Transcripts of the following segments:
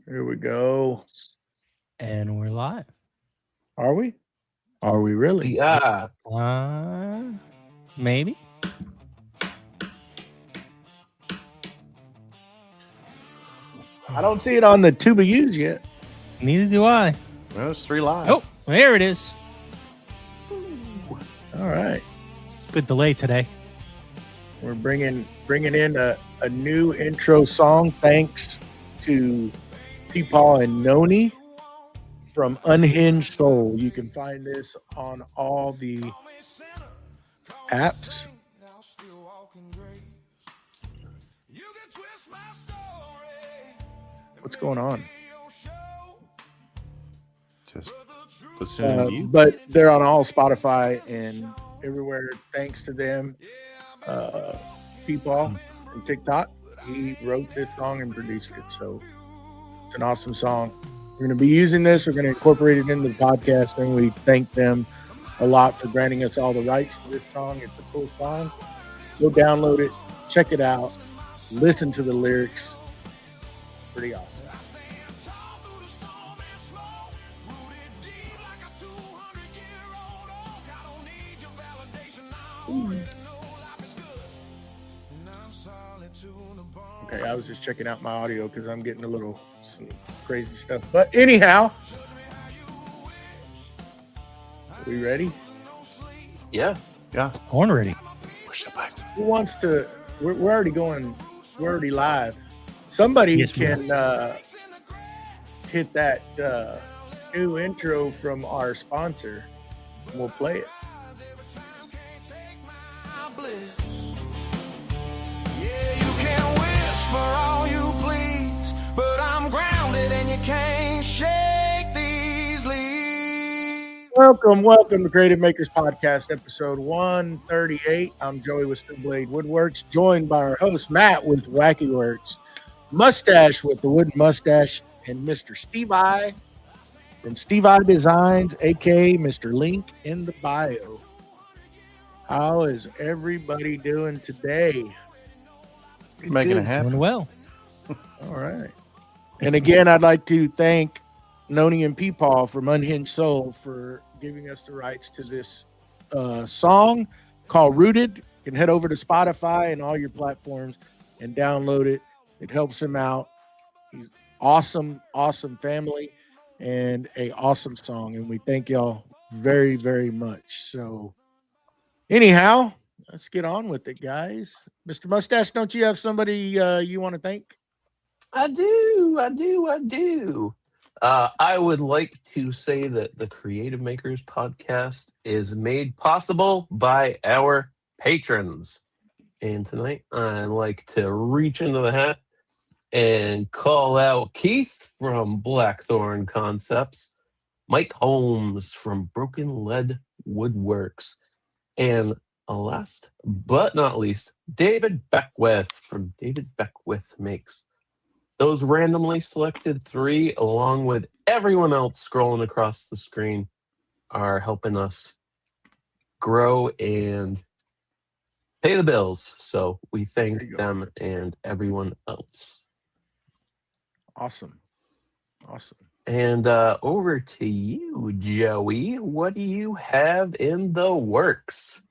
Here we go. And we're live. Are we? Are we really? Yeah. Maybe. I don't see it on the tuba use yet. Neither do I. Well, it's 3 live. Oh, there it is. All right. Good delay today. We're bringing in a new intro song thanks to Peepaw and Noni from Unhinged Soul. You can find this on all the apps. What's going on? Just listening to you. But they're on all Spotify and everywhere. Thanks to them. Peepaw from TikTok. He wrote this song and produced it. So it's an awesome song. We're going to be using this. We're going to incorporate it into the podcast. And we thank them a lot for granting us all the rights to this song. It's a cool song. Go download it. Check it out. Listen to the lyrics. Pretty awesome. Okay, I was just checking out my audio because I'm getting some crazy stuff. But anyhow, are we ready? Yeah. Yeah. Horn ready. Push the button. Who wants to? We're already going. We're already live. Somebody Yes, can hit that new intro from our sponsor. And we'll play it. Welcome to Creative Makers Podcast, episode 138. I'm Joey with Steel Blade Woodworks, joined by our host, Matt with Wacky Works, Mustache with the Wooden Mustache, and Mr. Steve I from Steve I Designs, a.k.a. Mr. Link in the bio. How is everybody doing today? Making it happen. Doing well. All right. And again, I'd like to thank Noni and Peepaw from Unhinged Soul for giving us the rights to this song called Rooted. You can head over to Spotify and all your platforms and download it. It helps him out. He's awesome family and a awesome song. And we thank y'all very, very much. So anyhow, let's get on with it, guys. Mr. Mustache, don't you have somebody you want to thank? I do. I would like to say that the Creative Makers podcast is made possible by our patrons. And tonight, I'd like to reach into the hat and call out Keith from Blackthorn Concepts, Mike Holmes from Broken Lead Woodworks, and last but not least, David Beckwith from David Beckwith Makes. Those randomly selected 3, along with everyone else scrolling across the screen, are helping us grow and pay the bills. So we thank them and everyone else. Awesome. And over to you, Joey. What do you have in the works?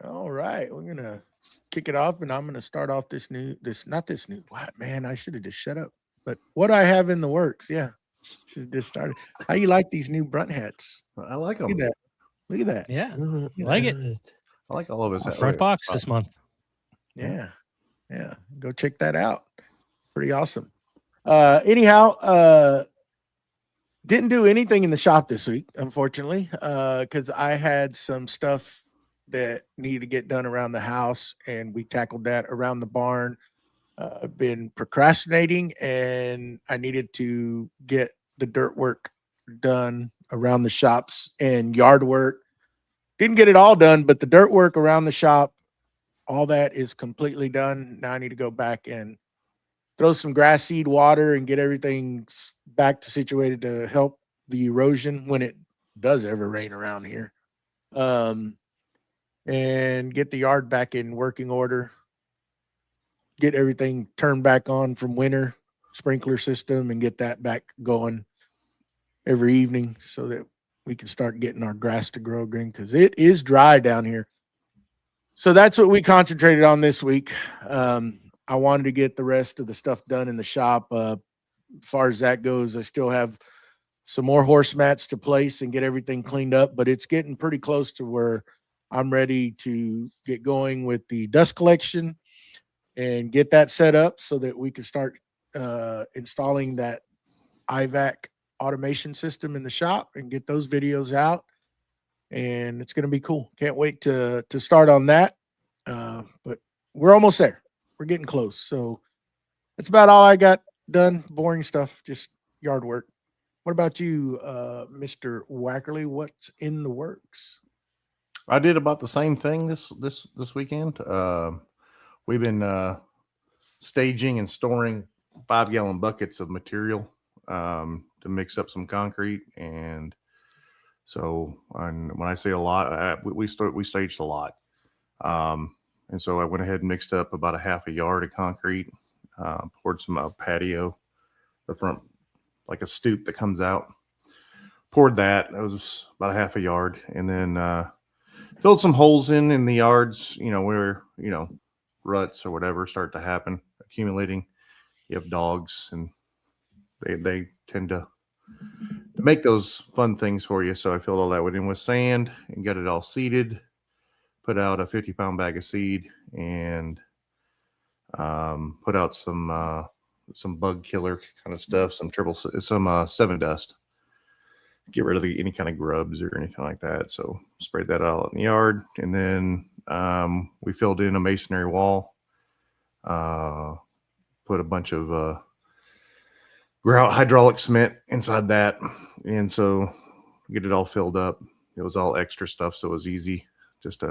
All right, we're gonna kick it off, and I'm gonna start off what, man, I should have just shut up. But what I have in the works, yeah, should have just started. How you like these new brunt hats? I like them. Look at that. Yeah. You like it? I like all of his hats. Front box this month. Yeah. Go check that out. Pretty awesome. Anyhow, didn't do anything in the shop this week, unfortunately, because I had some stuff that needed to get done around the house, and we tackled that around the barn. I've been procrastinating, and I needed to get the dirt work done around the shops and yard work. Didn't get it all done, but the dirt work around the shop, all that is completely done. Now I need to go back and throw some grass seed water and get everything back to situated to help the erosion when it does ever rain around here. And get the yard back in working order, get everything turned back on from winter sprinkler system and get that back going every evening so that we can start getting our grass to grow again, because it is dry down here. So that's what we concentrated on this week. I wanted to get the rest of the stuff done in the shop. As far as that goes, I still have some more horse mats to place and get everything cleaned up, but it's getting pretty close to where I'm ready to get going with the dust collection and get that set up so that we can start installing that IVAC automation system in the shop and get those videos out. And it's going to be cool. Can't wait to start on that. But we're almost there. We're getting close. So that's about all I got done. Boring stuff, just yard work. What about you, Mr. Wackerly? What's in the works? I did about the same thing this weekend. We've been staging and storing 5-gallon buckets of material to mix up some concrete. And so when I say a lot, we staged a lot. And so I went ahead and mixed up about a half a yard of concrete, poured some patio, the front, like a stoop that comes out. Poured that. That was about a half a yard. And then filled some holes in the yards, where, ruts or whatever start to happen, accumulating. You have dogs, and they tend to make those fun things for you. So I filled all that in with sand and got it all seeded. Put out a 50-pound bag of seed and put out some bug killer kind of stuff, some 7 dust. Get rid of any kind of grubs or anything like that. So sprayed that out in the yard, and then we filled in a masonry wall. Put a bunch of hydraulic cement inside that, and so get it all filled up. It was all extra stuff, so it was easy. Just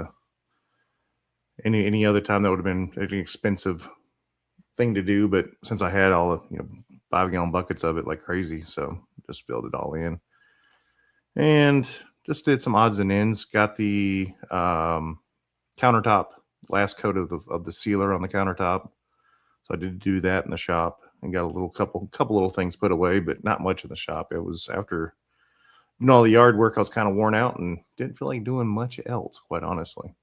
any other time that would have been an expensive thing to do, but since I had all the 5-gallon buckets of it like crazy, so just filled it all in. And just did some odds and ends. Got the countertop last coat of the sealer on the countertop. So I did do that in the shop and got a couple little things put away, but not much in the shop. It was after all the yard work, I was kind of worn out and didn't feel like doing much else, quite honestly.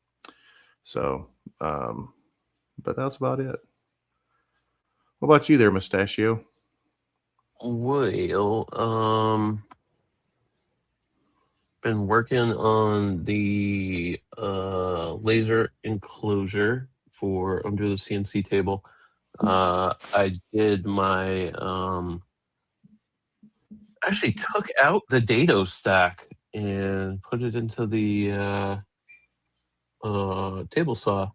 So, but that's about it. What about you there, Mustachio? Well, been working on the laser enclosure for under the CNC table. I did my actually took out the dado stack and put it into the table saw,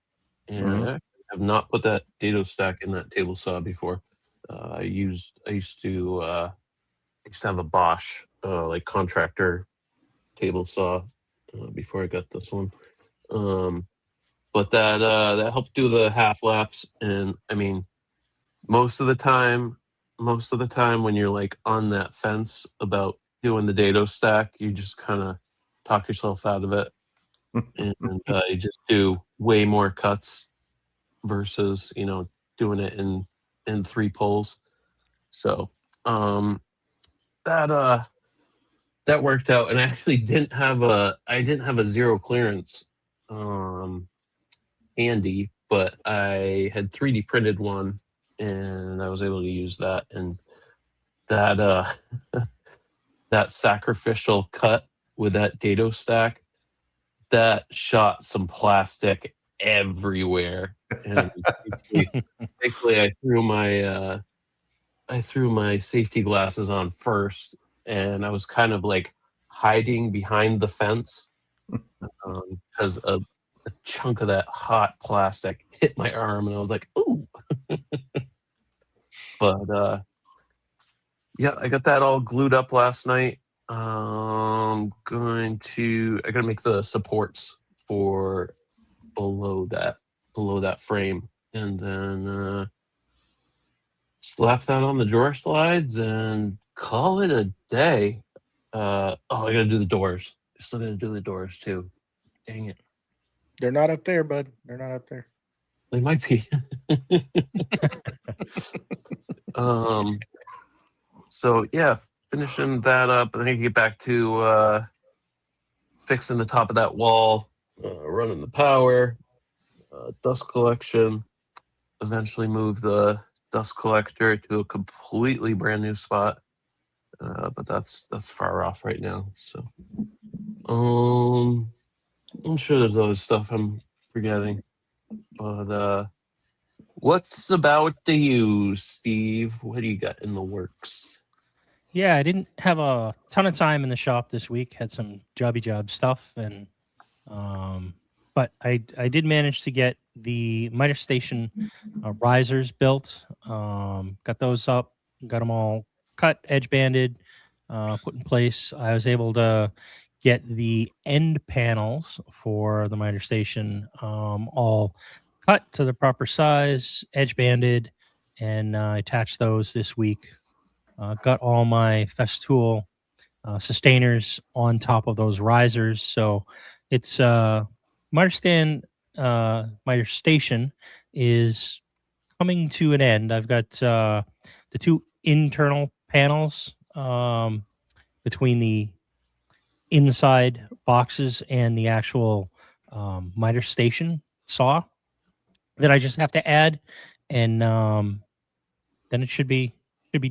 and I have not put that dado stack in that table saw before. I used to have a Bosch like contractor table saw before I got this one. But that helped do the half laps, and I mean, most of the time when you're like on that fence about doing the dado stack, you just kind of talk yourself out of it, and you just do way more cuts versus doing it in 3 pulls. So that worked out, and I actually didn't have a zero clearance handy, but I had 3D printed one, and I was able to use that. And that that sacrificial cut with that dado stack, that shot some plastic everywhere. And thankfully I threw my safety glasses on first, and I was kind of like hiding behind the fence because a chunk of that hot plastic hit my arm, and I was like, ooh. But yeah, I got that all glued up last night. I gotta make the supports for below that frame, and then slap that on the drawer slides and call it a day. I gotta do the doors. I still gotta do the doors too. Dang it. They're not up there, bud. They're not up there. They might be. So yeah, finishing that up, and then I get back to fixing the top of that wall, running the power, dust collection. Eventually move the dust collector to a completely brand new spot, but that's far off right now. So, I'm sure there's other stuff I'm forgetting, but what's about you, Steve? What do you got in the works? Yeah, I didn't have a ton of time in the shop this week. Had some job stuff, and but I did manage to get the miter station risers built. Got those up, got them all cut, edge banded, put in place. I was able to get the end panels for the miter station all cut to the proper size, edge banded, and attached those this week. Got all my Festool sustainers on top of those risers. So it's miter station is coming to an end. I've got the two internal panels between the inside boxes and the actual miter station saw that I just have to add, and then it should be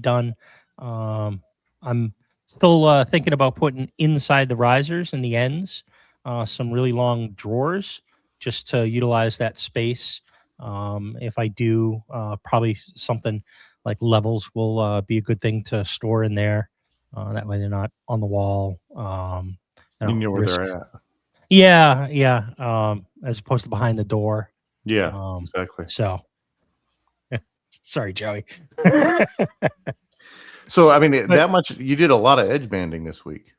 done. I'm still thinking about putting inside the risers and the ends some really long drawers just to utilize that space. If I do, probably something like levels will be a good thing to store in there. That way they're not on the wall. I You don't know where risk- they're at. Yeah. As opposed to behind the door. Yeah, Um, exactly. So, sorry, Joey. So, I mean, But- that much, you did a lot of edge banding this week.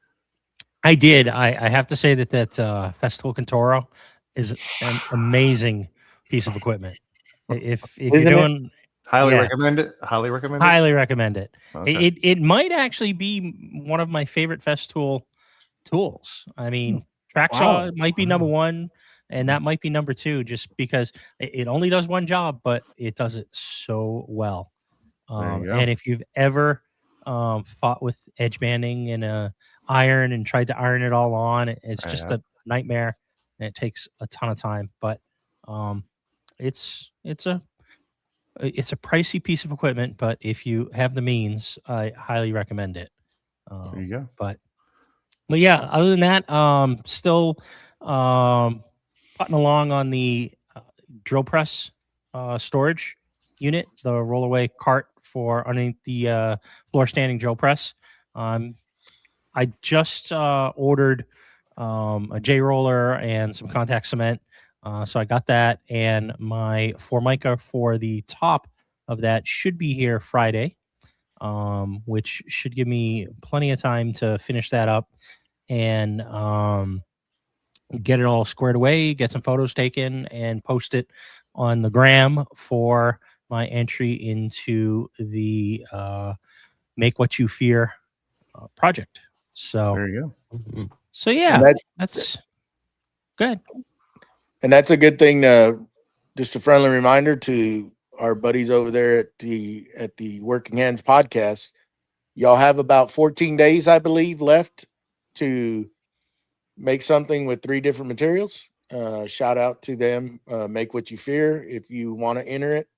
I did. I have to say that Festool Contoro is an amazing piece of equipment. If you're Isn't it? doing, Highly Yeah. recommend it. Highly recommend it. highly recommend it. Okay. It might actually be one of my favorite Festool tools. I mean, track saw Wow. might be number one, and that might be number two, just because it only does one job, but it does it so well. There you go. And if you've ever fought with edge banding and a iron and tried to iron it all on, it's I just have. a nightmare, and it takes a ton of time. But it's a pricey piece of equipment, but if you have the means, I highly recommend it. There you go. But yeah, other than that, still putting along on the drill press storage unit, the rollaway cart for underneath the floor standing drill press. I just ordered a J roller and some contact cement. So I got that, and my Formica for the top of that should be here Friday, which should give me plenty of time to finish that up and get it all squared away, get some photos taken, and post it on the gram for my entry into the Make What You Fear project. So, There you go. Mhm. so yeah, And that- that's good. And that's a good thing. Just a friendly reminder to our buddies over there at the Working Hands podcast. Y'all have about 14 days, I believe, left to make something with 3 different materials. Shout out to them. Make What You Fear. If you want to enter it,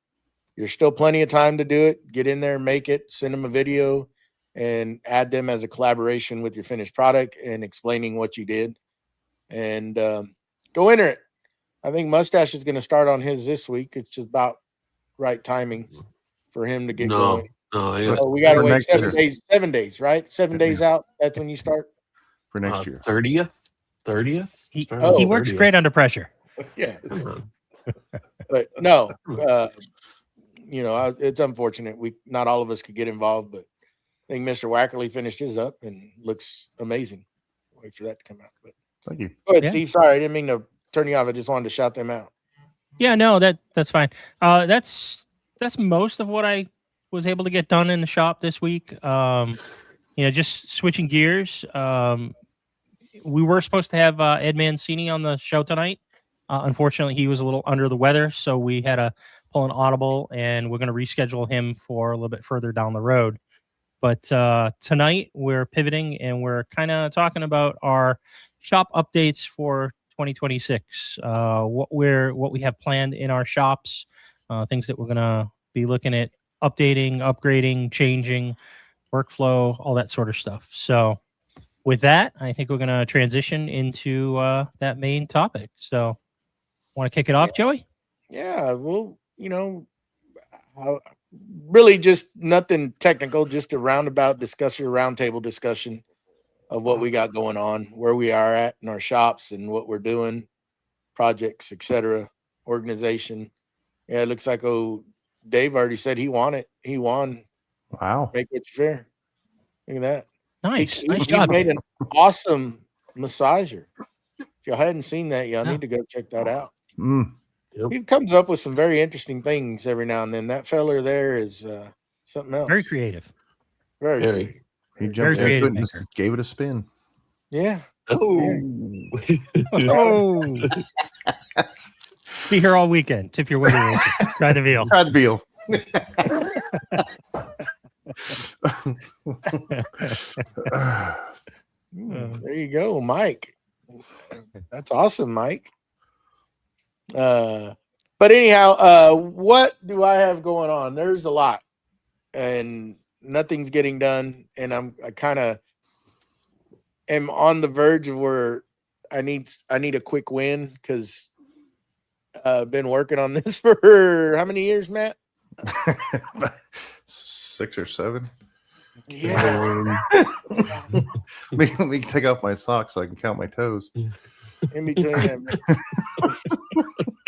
there's still plenty of time to do it. Get in there, make it, send them a video, and add them as a collaboration with your finished product and explaining what you did. And go enter it. I think Mustache is going to start on his this week. It's just about right timing for him to get going. No, I Oh, we got to For wait next 7 year. days. 7 days, right? 7 days out. That's when you start. For next year. 30th. He, Start on he the works 30th. great under pressure. Yeah, Come on. but no, it's unfortunate. Not all of us could get involved, but I think Mr. Wackerly finished his up and looks amazing. Wait for that to come out. But Thank you. go ahead, Yeah. Steve. Sorry, I didn't mean to turn you off. I just wanted to shout them out. Yeah, no, that's fine. That's most of what I was able to get done in the shop this week. Just switching gears. We were supposed to have Ed Mancini on the show tonight. Unfortunately, he was a little under the weather, so we had to pull an audible, and we're going to reschedule him for a little bit further down the road. But tonight we're pivoting, and we're kind of talking about our shop updates for 2026. What we have planned in our shops, things that we're going to be looking at updating, upgrading, changing, workflow, all that sort of stuff. So with that, I think we're going to transition into that main topic. So want to kick it off, Joey? Yeah, well, really just nothing technical, just a roundabout discussion, roundtable discussion of what we got going on, where we are at in our shops and what we're doing, projects, etc., organization. Yeah, it looks like Dave already said he won it. He won. Wow. Make it fair. Look at that. Nice. Nice job. He made an awesome massager. If y'all hadn't seen that, y'all No. need to go check that out. Mm. He comes up with some very interesting things every now and then. That feller there is something else. Very creative. Very Very. creative. He Very jumped into creative it and just maker. gave it a spin. Yeah. Oh. Oh. Be here all weekend. Tip your waiter. Try the veal. Try the veal. There you go, Mike. That's awesome, Mike. But anyhow, what do I have going on? There's a lot, and nothing's getting done. And I kind of am on the verge of where I need a quick win, because I've been working on this for how many years, Matt? 6 or 7. Yeah, Let me take off my socks so I can count my toes. in between them.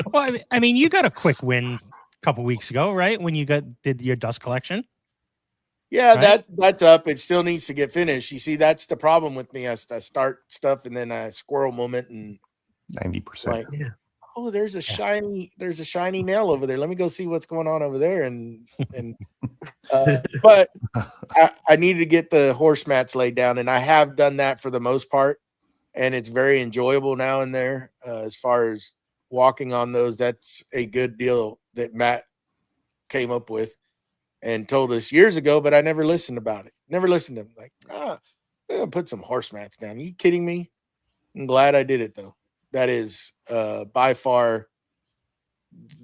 Well, I mean, you got a quick win a couple weeks ago, right? When you did your dust collection. Yeah, Right? that's up. It still needs to get finished. You see, that's the problem with me. I start stuff and then I squirrel moment and 90%. like, oh, there's a shiny nail over there. Let me go see what's going on over there. And but I needed to get the horse mats laid down, and I have done that for the most part, and it's very enjoyable now and there. As far as walking on those, that's a good deal that Matt came up with and told us years ago, but I never listened about it. Never listened to him. Like, I'm gonna put some horse mats down. Are you kidding me? I'm glad I did it though. That is by far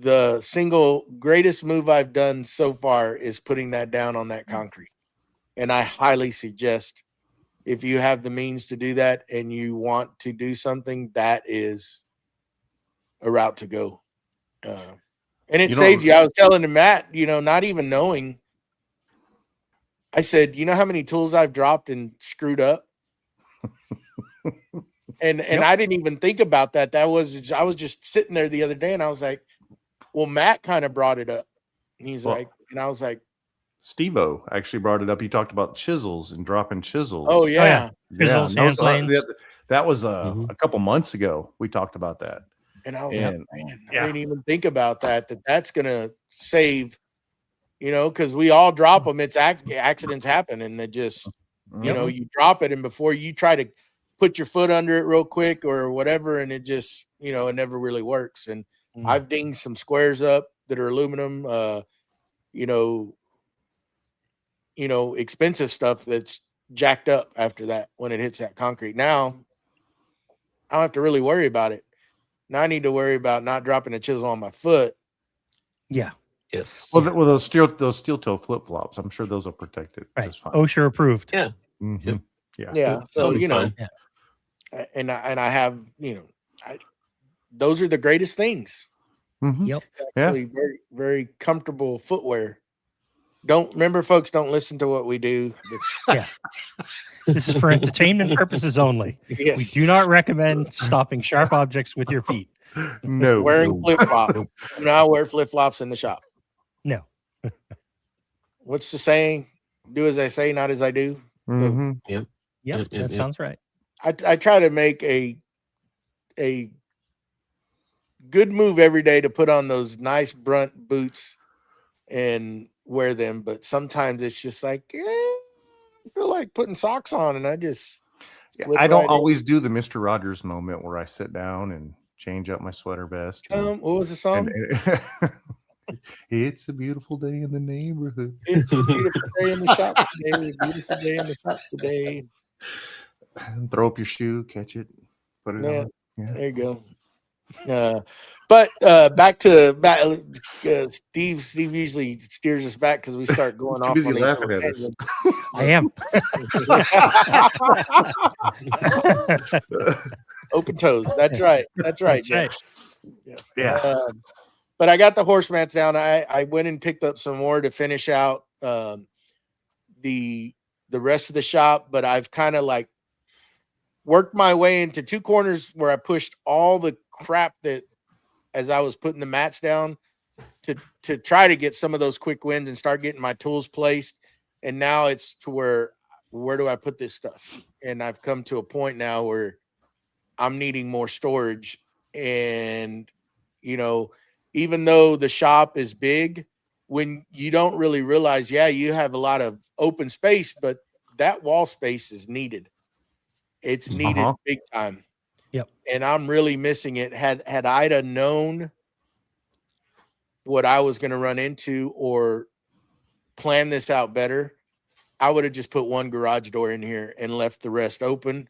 the single greatest move I've done so far, is putting that down on that concrete. And I highly suggest, if you have the means to do that and you want to do something, that is a route to go. And it saves you. I was telling him, Matt, not even knowing, I said, you know how many tools I've dropped and screwed up? And I didn't even think about that. I was just sitting there the other day, and I was like, well, Matt kind of brought it up. And he's like, and I was like, Steve-O actually brought it up. He talked about chisels and dropping chisels. oh yeah. Chisels, that was, sand planes. that was a couple months ago. We talked about that. And I was like, man, I didn't even think about that's going to save, because we all drop them. It's accidents happen, and they just, you drop it, and before you try to put your foot under it real quick or whatever, and it just, it never really works. And I've dinged some squares up that are aluminum, expensive stuff that's jacked up after that when it hits that concrete. Now I don't have to really worry about it. Now I need to worry about not dropping a chisel on my foot. Yeah. Yes. Well, those steel toe flip flops, I'm sure those are protected. Right. Just fine. OSHA approved. Yeah. Mm-hmm. Yeah. So, fine. and I have, those are the greatest things. Mm-hmm. Yep. Actually, very, very comfortable footwear. Remember, folks, don't listen to what we do. This is for entertainment purposes only. Yes. We do not recommend stopping sharp objects with your feet. No. Wearing flip flops. Do not wear flip flops in the shop. No. What's the saying? Do as I say, not as I do. Mm-hmm. Yep, that sounds right. I try to make a good move every day to put on those nice brunt boots and wear them, but sometimes it's just like, I feel like putting socks on, and I just I don't always do the Mr. Rogers moment where I sit down and change up my sweater vest. What was the song? It's a beautiful day in the neighborhood. It's a beautiful day in the shop today. Beautiful day in the shop today. Throw up your shoe, catch it, put it Yeah, on. Yeah. there you go. But back to Steve usually steers us back because we start going Too off busy on these laughing little at us. I am. Open toes. That's right. That's right. That's Jeff. right. Yeah. But I got the horse mats down. I went and picked up some more to finish out the rest of the shop, but I've kind of like worked my way into two corners where I pushed all the crap that as I was putting the mats down to try to get some of those quick wins and start getting my tools placed. And now it's to where do I put this stuff? And I've come to a point now where I'm needing more storage. And, you know, even though the shop is big, when you don't really realize, yeah, you have a lot of open space, but that wall space is needed. It's needed big time. Yep. And I'm really missing it. Had Ida known what I was going to run into or plan this out better, I would have just put one garage door in here and left the rest open.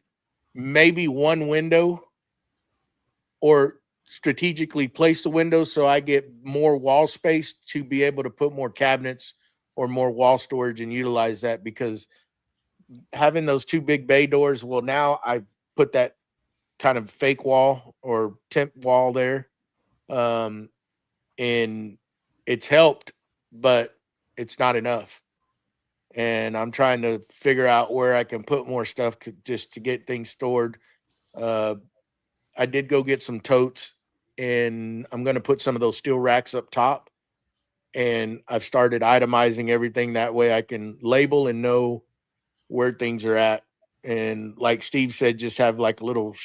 Maybe one window, or strategically place the window so I get more wall space to be able to put more cabinets or more wall storage and utilize that, because having those two big bay doors, well, now I've put that kind of fake wall or temp wall there. And it's helped, but it's not enough. And I'm trying to figure out where I can put more stuff just to get things stored. I did go get some totes, and I'm going to put some of those steel racks up top. And I've started itemizing everything. That way I can label and know where things are at. And like Steve said, just have like a little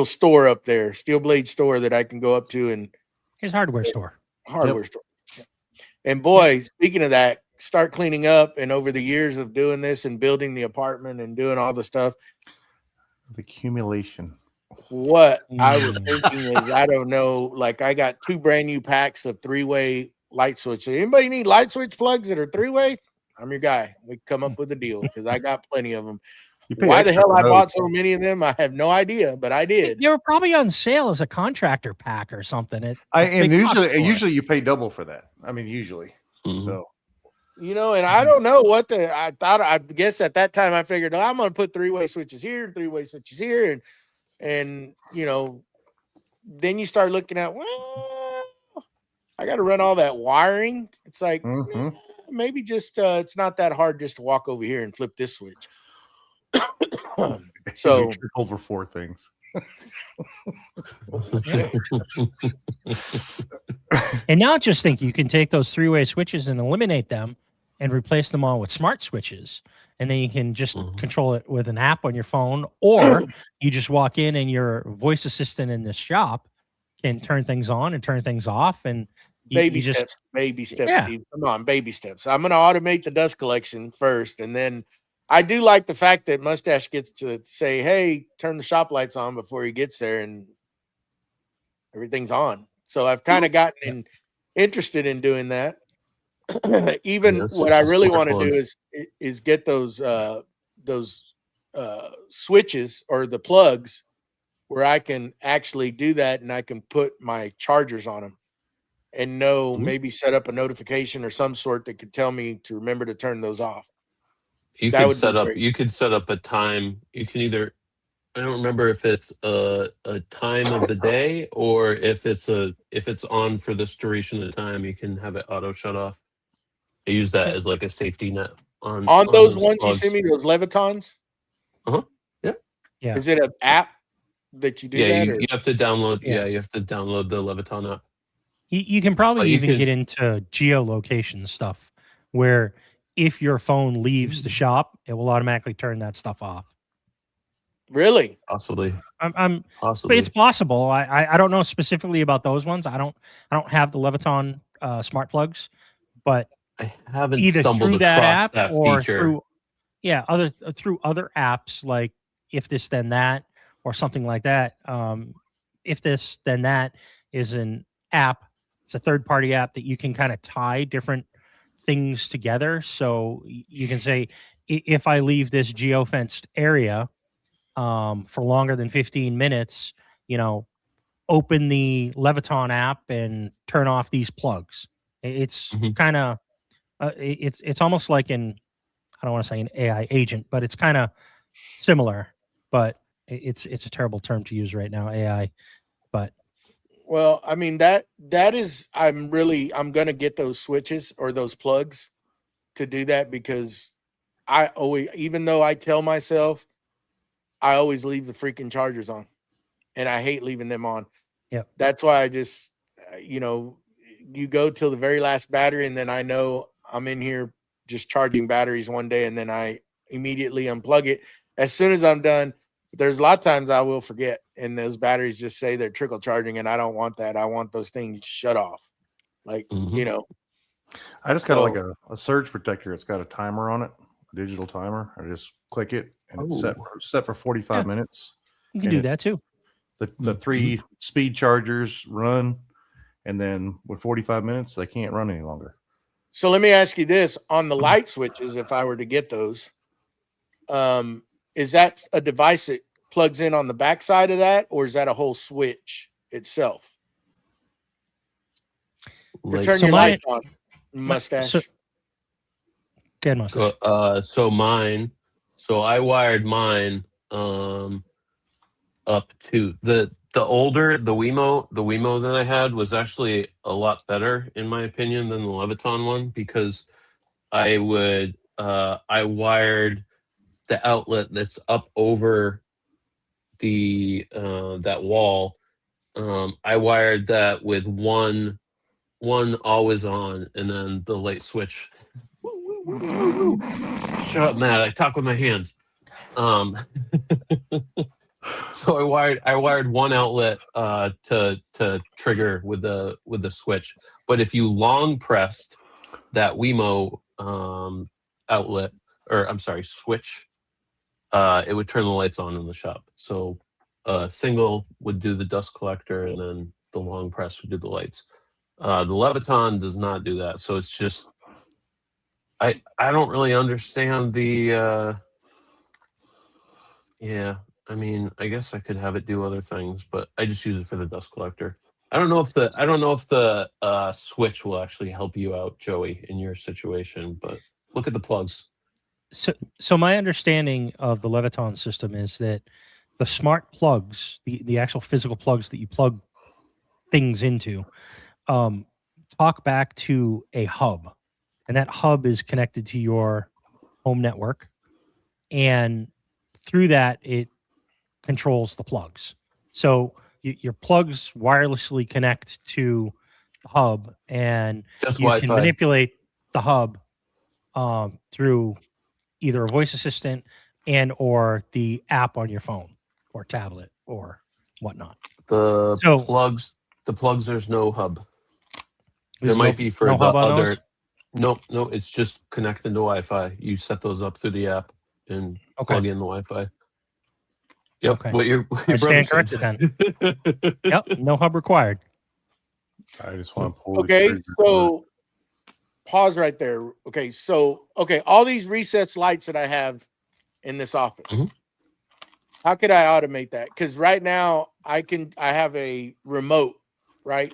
store up there, steel blade store that I can go up to and His hardware store. Store. And boy, speaking of that, start cleaning up. And over the years of doing this and building the apartment and doing all the stuff, The accumulation. what I was thinking is, I don't know, like I got 2 brand new packs of 3-way light switches. Anybody need light switch plugs that are 3-way? I'm your guy. We come up with a deal because I got plenty of them. Why the hell I bought so many of them, I have no idea, but I did. They were probably on sale as a contractor pack or something. And usually you pay double for that. I mean, usually. Mhm. So, You know, and I don't know what I guess at that time I figured, I'm going to put 3-way switches here and 3-way switches here. And, you know, then you start looking at, well, I got to run all that wiring. It's like, maybe just, it's not that hard just to walk over here and flip this switch. So you trip over 4 things. And now just think you can take those 3-way switches and eliminate them and replace them all with smart switches. And then you can just control it with an app on your phone, or you just walk in and your voice assistant in this shop can turn things on and turn things off. And baby steps, Yeah. Steve. Come on, baby steps. I'm going to automate the dust collection first. And then I do like the fact that Mustache gets to say, hey, turn the shop lights on before he gets there, and everyth's on. So I've kind of gotten interested in doing that. Even what I really want to do is get those switches or the plugs where I can actually do that, and I can put my chargers on them and know, maybe set up a notification or some sort that could tell me to remember to turn those off. You That could would be set up. great. You could set up a time. You can either. I don't remember if it's a time of the day or if it's on for this duration of time. You can have it auto shut off. I use that as like a safety net on those ones plugs. you send me, those Levitons. Yeah. Is it an app that you do Yeah, that? you have to download. Yeah, you have to download the Leviton app. You can probably you even can- get into geolocation stuff where if your phone leaves the shop, it will automatically turn that stuff off. Really? Possibly. But Possibly. it's possible. I don't know specifically about those ones. I don't have the Leviton smart plugs, but I haven't either stumbled through that across app that or feature. through other apps like If This Then That or something like that. If This Then That is an app It's a third-party app that you can kind of tie different things together. So you can say, if I leave this geofenced area for longer than 15 minutes, open the Leviton app and turn off these plugs. It's Mhm. kind of it's almost like I don't want to say an AI agent, but it's kind of similar. But it's a terrible term to use right now, AI. But Well, I mean that is I'm gonna get those switches or those plugs to do that, because I always, even though I tell myself, I always leave the freaking chargers on, and I hate leaving them on. Yep. That's why I just you go till the very last battery, and then I know I'm in here just charging batteries one day, and then I immediately unplug it as soon as I'm done. There's a lot of times I will forget, and those batteries just say they're trickle charging, and I don't want that. I want those things shut off, like Mhm. I just got So- like a surge protector. It's got a timer on it, a digital timer. I just click it and it's set for 45 minutes. you can And do it- that too. The 3 speed chargers run, and then with 45 minutes, they can't run any longer. So let me ask you this: on the light switches, if I were to get those, is that a device that plugs in on the back side of that, or is that a whole switch itself? Like, Turn So your mine- lights on, mustache. so- Go ahead, mustache. so I wired mine up to the older the Wemo that I had was actually a lot better in my opinion than the Leviton one, because I wired the outlet that's up over the that wall. I wired that with one always on, and then the light switch. Shut up, Matt. I talk with my hands. So I wired one outlet to trigger with the switch. But if you long pressed that Wemo outlet, or I'm sorry, switch, it would turn the lights on in the shop. So single would do the dust collector, and then the long press would do the lights. The Leviton does not do that. So it's just I don't really understand the yeah. I mean, I guess I could have it do other things, but I just use it for the dust collector. I don't know if the switch will actually help you out, Joey, in your situation, but look at the plugs. So my understanding of the Leviton system is that the smart plugs, the actual physical plugs that you plug things into, talk back to a hub, and that hub is connected to your home network, and through that it controls the plugs. So your plugs wirelessly connect to the hub, and Just you can Wi-Fi. manipulate the hub through either a voice assistant and or the app on your phone or tablet or whatnot. The So- plugs. The plugs. There's no hub. There There's might no- be for no the hub on other. those? No. It's just connecting to Wi-Fi. You set those up through the app and Okay. plug in the Wi-Fi. Yep. Okay. What your I brother stand said. corrected Yep, no hub required. I just want to pull the Okay, trigger. so pause right there. Okay, all these recessed lights that I have in this office, Mhm. how could I automate that? Because right now I have a remote, right?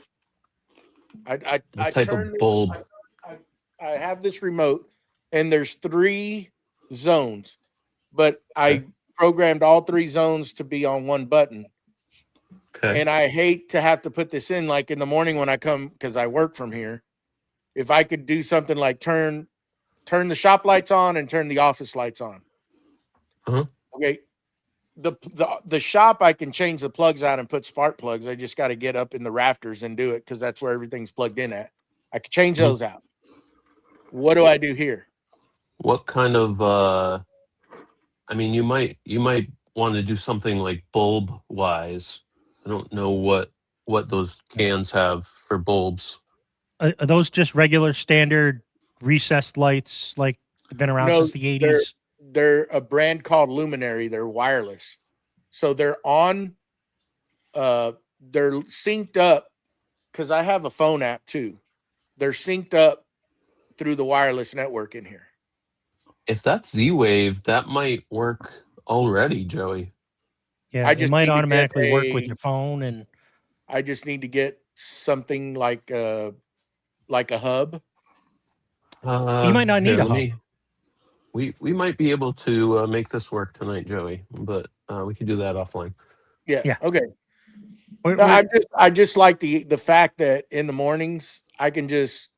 I What type turn of the- bulb? I have this remote, and there's 3 zones, but I programmed all 3 zones to be on one button. Okay. And I hate to have to put this in, like in the morning when I come, because I work from here. If I could do something like turn the shop lights on and turn the office lights on. Uh-huh. Okay. The shop, I can change the plugs out and put spark plugs. I just got to get up in the rafters and do it, because that's where everything's plugged in at. I could change those out. What do I do here? What kind of I mean, you might want to do something like bulb wise. I don't know what those cans have for bulbs. Are those just regular standard recessed lights, like been around No, since the 80s? They're a brand called Luminary. They're wireless. So they're on they're synced up because I have a phone app too. They're synced up through the wireless network in here. If that's Z-Wave, that might work already, Joey. Yeah, I it just might need to get automatically work with a- your phone, and I just need to get something like a hub. you might not need Here, a let hub. me. We might be able to make this work tonight, Joey, but we can do that offline. Yeah. Yeah. Okay. We're- No, we're- I just like the fact that in the mornings I can just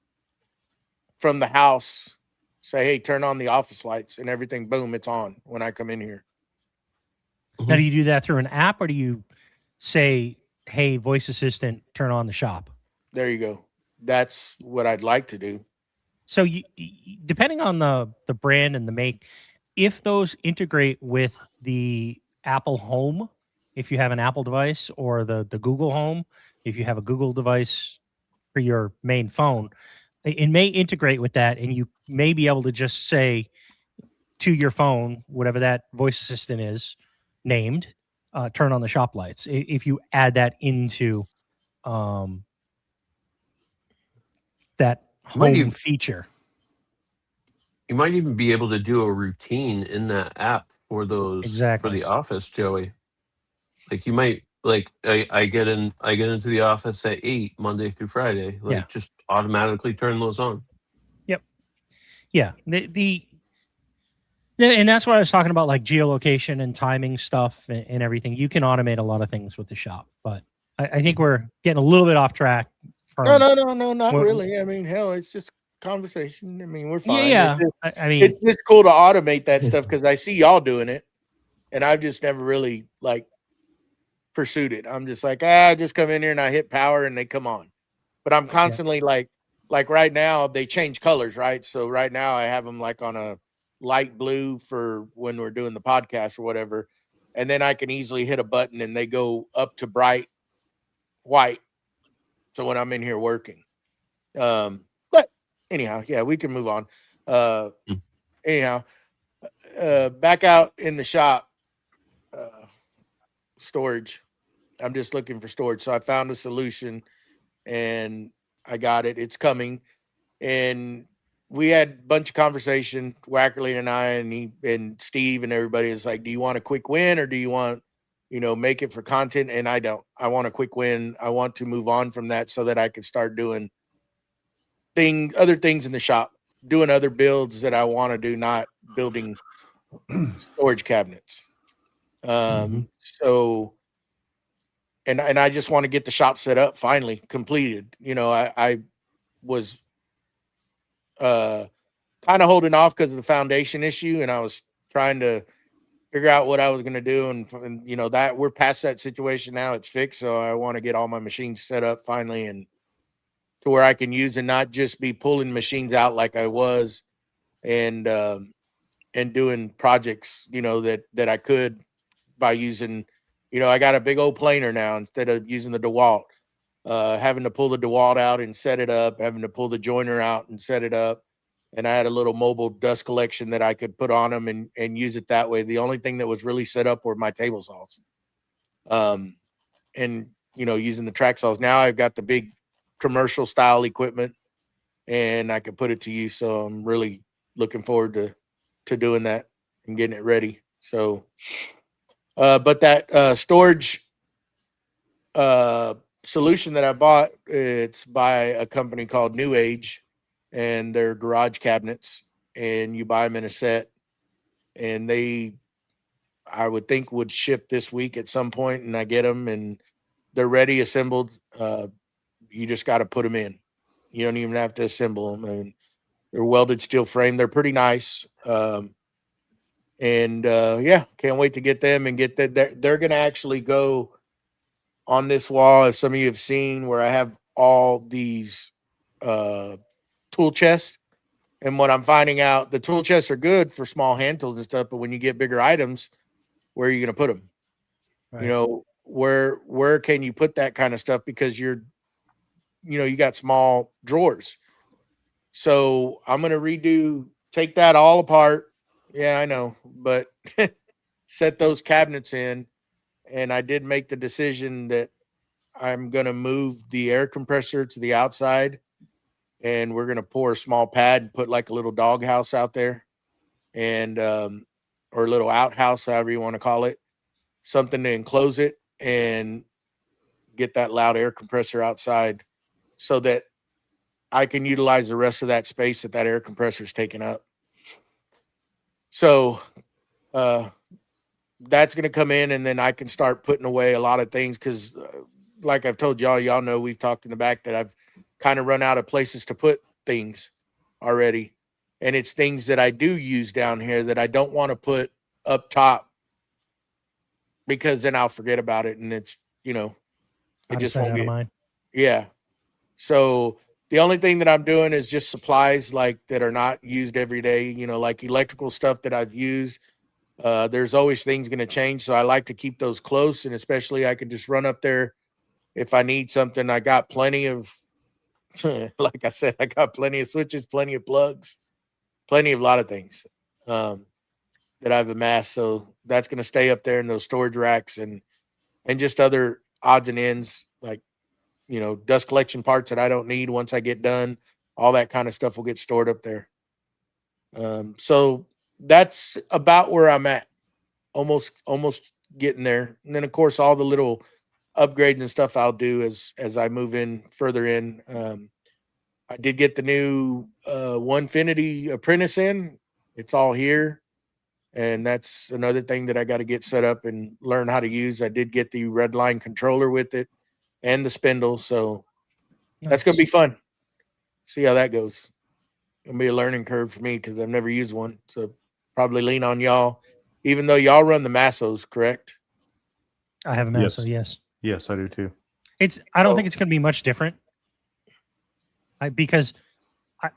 from the house say, hey, turn on the office lights and everything, boom, it's on when I come in here. Now, do you do that through an app, or do you say, "Hey, voice assistant, turn on the shop"? There you go. That's what I'd like to do. So, depending on the brand and the make, if those integrate with the Apple Home, if you have an Apple device, or the Google Home, if you have a Google device for your main phone, it may integrate with that, and you may be able to just say to your phone, whatever that voice assistant is named, turn on the shop lights. If you add that into um, that Might home even- feature. You might even be able to do a routine in that app for those for Exactly. the office, Joey. Like you might I get into the office at 8 Monday through Friday. Like Yeah. just automatically turn those on. Yeah. And that's what I was talking about, like geolocation and timing stuff and everything. You can automate a lot of things with the shop, but I think we're getting a little bit off track. No, not Well- really. I mean, hell, it's just conversation. I mean, we're fine. Yeah. I mean, It's just cool to automate that stuff because I see y'all doing it, and I've just never really like pursued it. I'm just like, I just come in here and I hit power and they come on. But I'm constantly like right now they change colors, right? So right now I have them like on a light blue for when we're doing the podcast or whatever, and then I can easily hit a button and they go up to bright white. So when I'm in here working, but anyhow, yeah, we can move on. Mm. Anyhow, back out in the shop, storage. I'm just looking for storage. So I found a solution and I got it. It's coming. And we had a bunch of conversation, Wackerly and I, and Steve and everybody is like, do you want a quick win or do you want, make it for content? And I don't. I want a quick win. I want to move on from that so that I can start doing other things in the shop, doing other builds that I want to do, not building storage cabinets. So and I just want to get the shop set up finally completed. I was kind of holding off because of the foundation issue, and I was trying to figure out what I was going to do, and that we're past that situation now. It's fixed, so I want to get all my machines set up finally, and to where I can use and not just be pulling machines out like I was, and doing projects, that I could by using, I got a big old planer now instead of using the DeWalt. Having to pull the DeWalt out and set it up, having to pull the joiner out and set it up. And I had a little mobile dust collection that I could put on them and use it that way. The only thing that was really set up were my table saws. And, using the track saws. Now I've got the big commercial style equipment and I can put it to use. So I'm really looking forward to doing that and getting it ready. So, but that storage solution that I bought, it's by a company called New Age, and they're garage cabinets, and you buy them in a set, and I would think would ship this week at some point, and I get them and they're ready assembled. You just got to put them in. You don't even have to assemble them, and they're welded steel frame. They're pretty nice. Yeah, can't wait to get them and get that. They're going to actually go on this wall, as some of you have seen, where I have all these tool chests. And what I'm finding out, the tool chests are good for small hand tools and stuff, but when you get bigger items, where are you going to put them? Right. Where can you put that kind of stuff? Because you got small drawers. So I'm going to take that all apart. Yeah, I know, but set those cabinets in. And I did make the decision that I'm going to move the air compressor to the outside, and we're going to pour a small pad and put like a little doghouse out there, and or a little outhouse, however you want to call it, something to enclose it and get that loud air compressor outside so that I can utilize the rest of that space that air compressor is taking up. So that's going to come in, and then I can start putting away a lot of things because, like I've told y'all know we've talked in the back that I've kind of run out of places to put things already. And it's things that I do use down here that I don't want to put up top because then I'll forget about it, and it's, it Out of just sight, won't out of get. mind. Yeah. So the only thing that I'm doing is just supplies like that are not used every day, like electrical stuff that I've used. There's always things going to change. So I like to keep those close. And especially I can just run up there if I need something. I got plenty of, like I said, I got plenty of switches, plenty of plugs, plenty of a lot of things that I've amassed. So that's going to stay up there in those storage racks and just other odds and ends like, dust collection parts that I don't need once I get done. All that kind of stuff will get stored up there. So that's about where I'm at. Almost getting there. And then of course all the little upgrades and stuff I'll do as I move in further in. I did get the new Onefinity apprentice in. It's all here. And that's another thing that I got to get set up and learn how to use. I did get the red line controller with it and the spindle. So that's going to be fun. See how that goes. It'll be a learning curve for me because I've never used one. So probably lean on y'all, even though y'all run the Massos, correct? I have a Masso, yes. Yes, I do too. I don't think it's going to be much different. Because I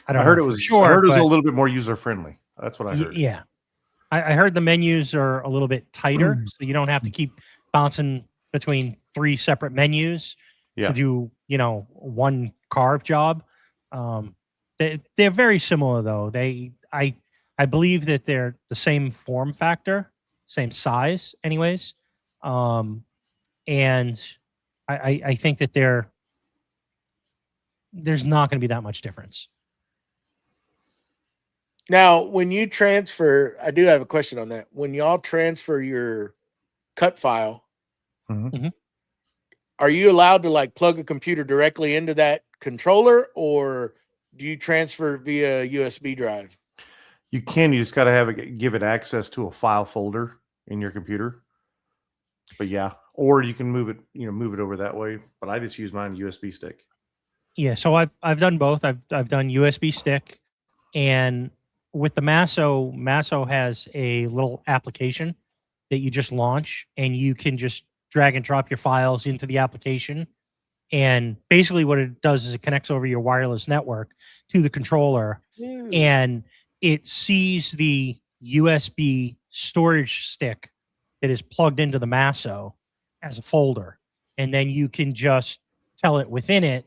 don't I heard know it for was. sure, I heard it was a but little bit more user friendly. That's what I heard. yeah. I heard the menus are a little bit tighter, so you don't have to keep bouncing between 3 separate menus to do, one carve job. They're very similar though. I believe that they're the same form factor, same size, anyways. And I think that there's not going to be that much difference. Now, when you transfer, I do have a question on that. When y'all transfer your cut file, are you allowed to like plug a computer directly into that controller, or do you transfer via USB drive? You can. You just got to give it access to a file folder in your computer. But yeah, or you can move it over that way. But I just use mine USB stick. Yeah, so I've done both. I've done USB stick, and with the Masso has a little application that you just launch, and you can just drag and drop your files into the application. And basically, what it does is it connects over your wireless network to the controller, and it sees the USB storage stick that is plugged into the Masso as a folder, and then you can just tell it within it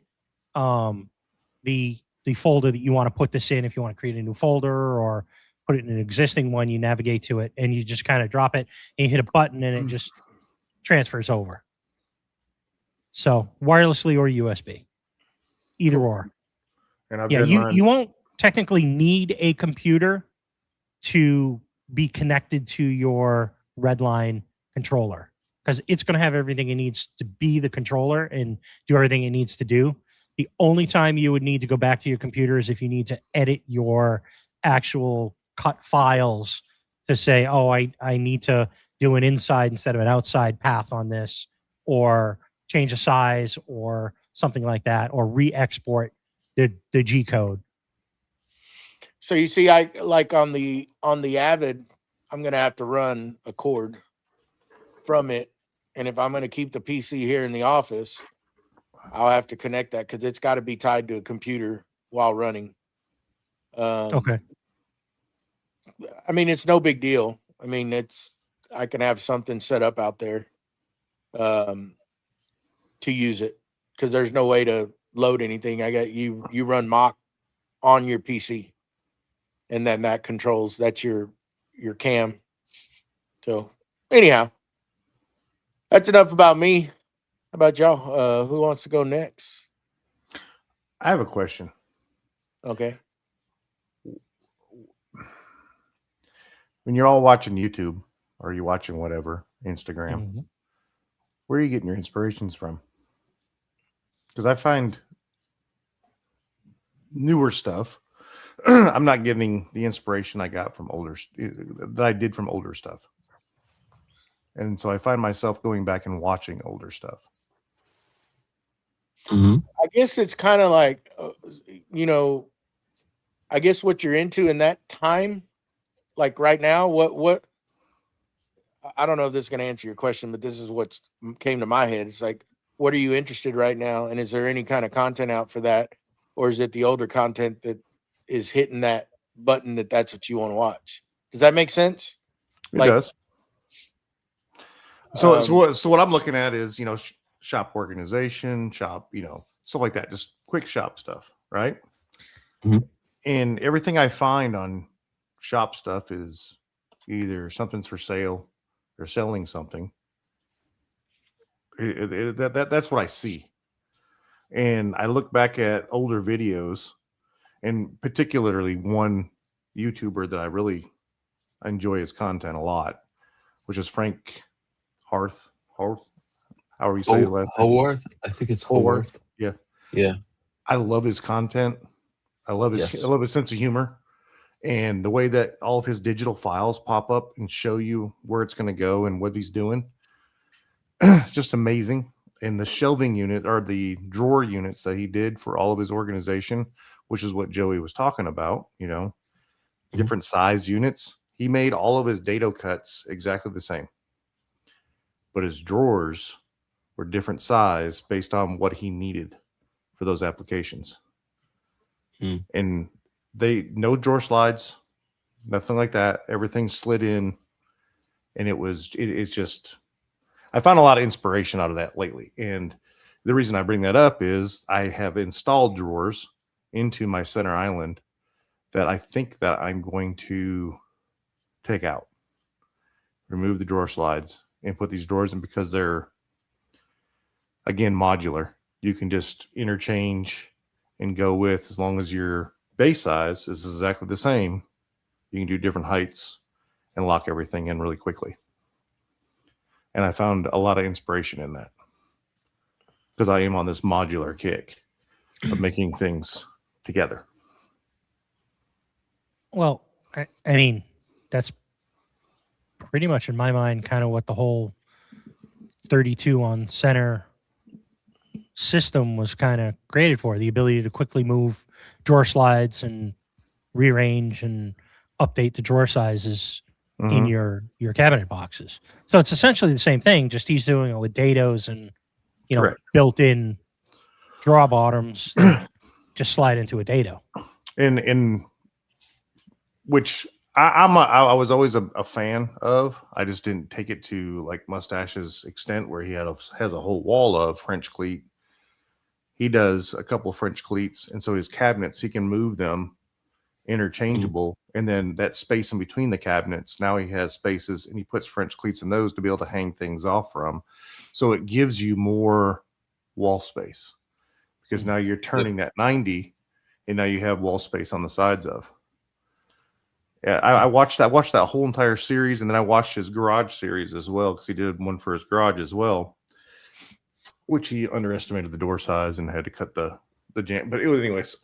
the folder that you want to put this in. If you want to create a new folder or put it in an existing one, you navigate to it and you just kind of drop it and you hit a button and it just transfers over. So wirelessly or USB, either or. And I've you won't technically need a computer to be connected to your Redline controller because it's going to have everything it needs to be the controller and do everything it needs to do. The only time you would need to go back to your computer is if you need to edit your actual cut files to say, oh, I need to do an inside instead of an outside path on this, or change a size or something like that, or re-export the G code. So you see, I like on the Avid, I'm going to have to run a cord from it. And if I'm going to keep the PC here in the office, I'll have to connect that because it's got to be tied to a computer while running. Okay. I mean, it's no big deal. I mean, I can have something set up out there to use it because there's no way to load anything. I got you run mock on your PC, and then that's your cam. So anyhow, that's enough about me. about y'all? Who wants to go next? I have a question. Okay. When you're all watching YouTube or you're watching whatever, Instagram, Mhm. where are you getting your inspirations from? Because I find newer stuff. I'm not getting the inspiration I got from that I did from older stuff. And so I find myself going back and watching older stuff. Mm-hmm. I guess it's kind of like, I guess what you're into in that time, like right now, what, I don't know if this is going to answer your question, but this is what came to my head. It's like, what are you interested right now? And is there any kind of content out for that? Or is it the older content that is hitting that button that's what you want to watch? Does that make sense? It Like, does. So what I'm looking at is, shop organization, shop, stuff like that, just quick shop stuff, right? Mhm. And everything I find on shop stuff is either something's for sale, they're selling something. That's what I see. And I look back at older videos, and particularly one YouTuber that I really enjoy his content a lot, which is Frank Harth, however you say his last name. Haworth. I think it's Haworth. Yeah. Yeah. I love his content. I love his sense of humor, and the way that all of his digital files pop up and show you where it's going to go and what he's doing. Just amazing. And the shelving unit or the drawer units that he did for all of his organization, which is what Joey was talking about, different size units. He made all of his dado cuts exactly the same, but his drawers were different size based on what he needed for those applications. And no drawer slides, nothing like that. Everything slid in, and it's just, I found a lot of inspiration out of that lately. And the reason I bring that up is I have installed drawers into my center island that I think that I'm going to take out, remove the drawer slides, and put these drawers in, because they're, again, modular. You can just interchange and go with, as long as your base size is exactly the same, you can do different heights and lock everything in really quickly. And I found a lot of inspiration in that, because I am on this modular kick of making things together. Well, I mean, that's pretty much in my mind kind of what the whole 32 on center system was kind of created for, the ability to quickly move drawer slides and rearrange and update the drawer sizes in your cabinet boxes. So it's essentially the same thing, just he's doing it with dados and Correct. built-in drawer bottoms that just slide into a dado. In which I was always a fan of. I just didn't take it to like Mustache's extent, where he has a whole wall of French cleat. He does a couple of French cleats, and so his cabinets, he can move them interchangeable, and then that space in between the cabinets, now he has spaces, and he puts French cleats in those to be able to hang things off from. So it gives you more wall space, because now you're turning that 90, and now you have wall space on the sides of. Yeah, I watched that whole entire series, and then I watched his garage series as well, because he did one for his garage as well, which he underestimated the door size and had to cut the jam. But it was, anyways,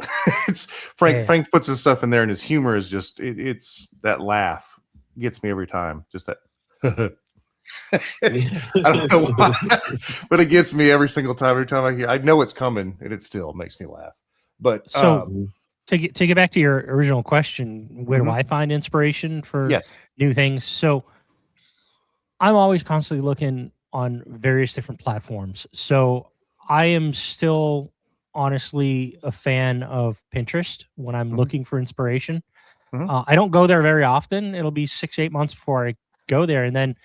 it's Frank. Frank puts his stuff in there, and his humor is just it's that laugh gets me every time. Just that. I don't know why, but it gets me every single time. Every time I hear, I know it's coming, and it still makes me laugh. But so to get back to your original question, where do I find inspiration for new things? So I'm always constantly looking on various different platforms. So I am still honestly a fan of Pinterest when I'm looking for inspiration. I don't go there very often. It'll be 6-8 months before I go there. And then,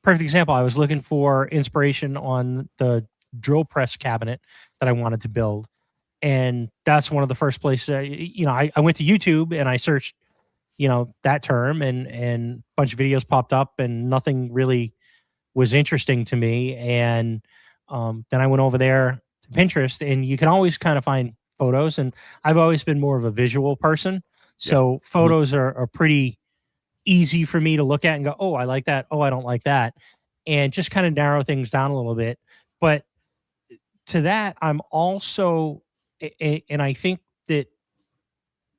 perfect example, I was looking for inspiration on the drill press cabinet that I wanted to build. And that's one of the first places, I went to YouTube and I searched, that term, and a bunch of videos popped up, and nothing really was interesting to me. And then I went over there to Pinterest, and you can always kind of find photos. And I've always been more of a visual person. So photos are pretty easy for me to look at and go, oh, I like that. Oh, I don't like that. And just kind of narrow things down a little bit. But to that, I'm also, and I think that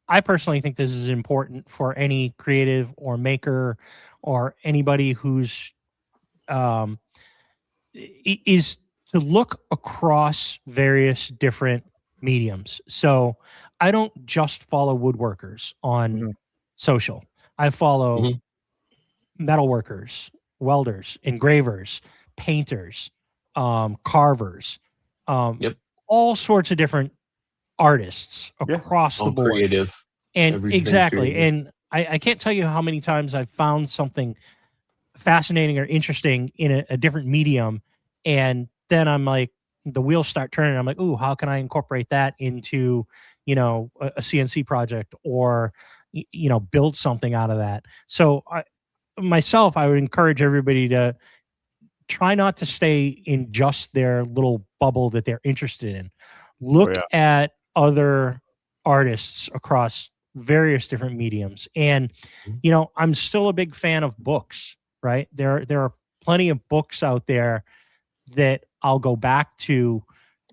I personally think this is important for any creative or maker or anybody who's is to look across various different mediums. So I don't just follow woodworkers on social. I follow metalworkers, welders, engravers, painters, carvers, all sorts of different artists across the board. Creative. And Everything exactly. creative. And I can't tell you how many times I've found something fascinating or interesting in a different medium. And then I'm like, the wheels start turning. I'm like, ooh, how can I incorporate that into, a CNC project or, build something out of that? So I would encourage everybody to try not to stay in just their little bubble that they're interested in. Look at other artists across various different mediums. And, I'm still a big fan of books, right? There are plenty of books out there that I'll go back to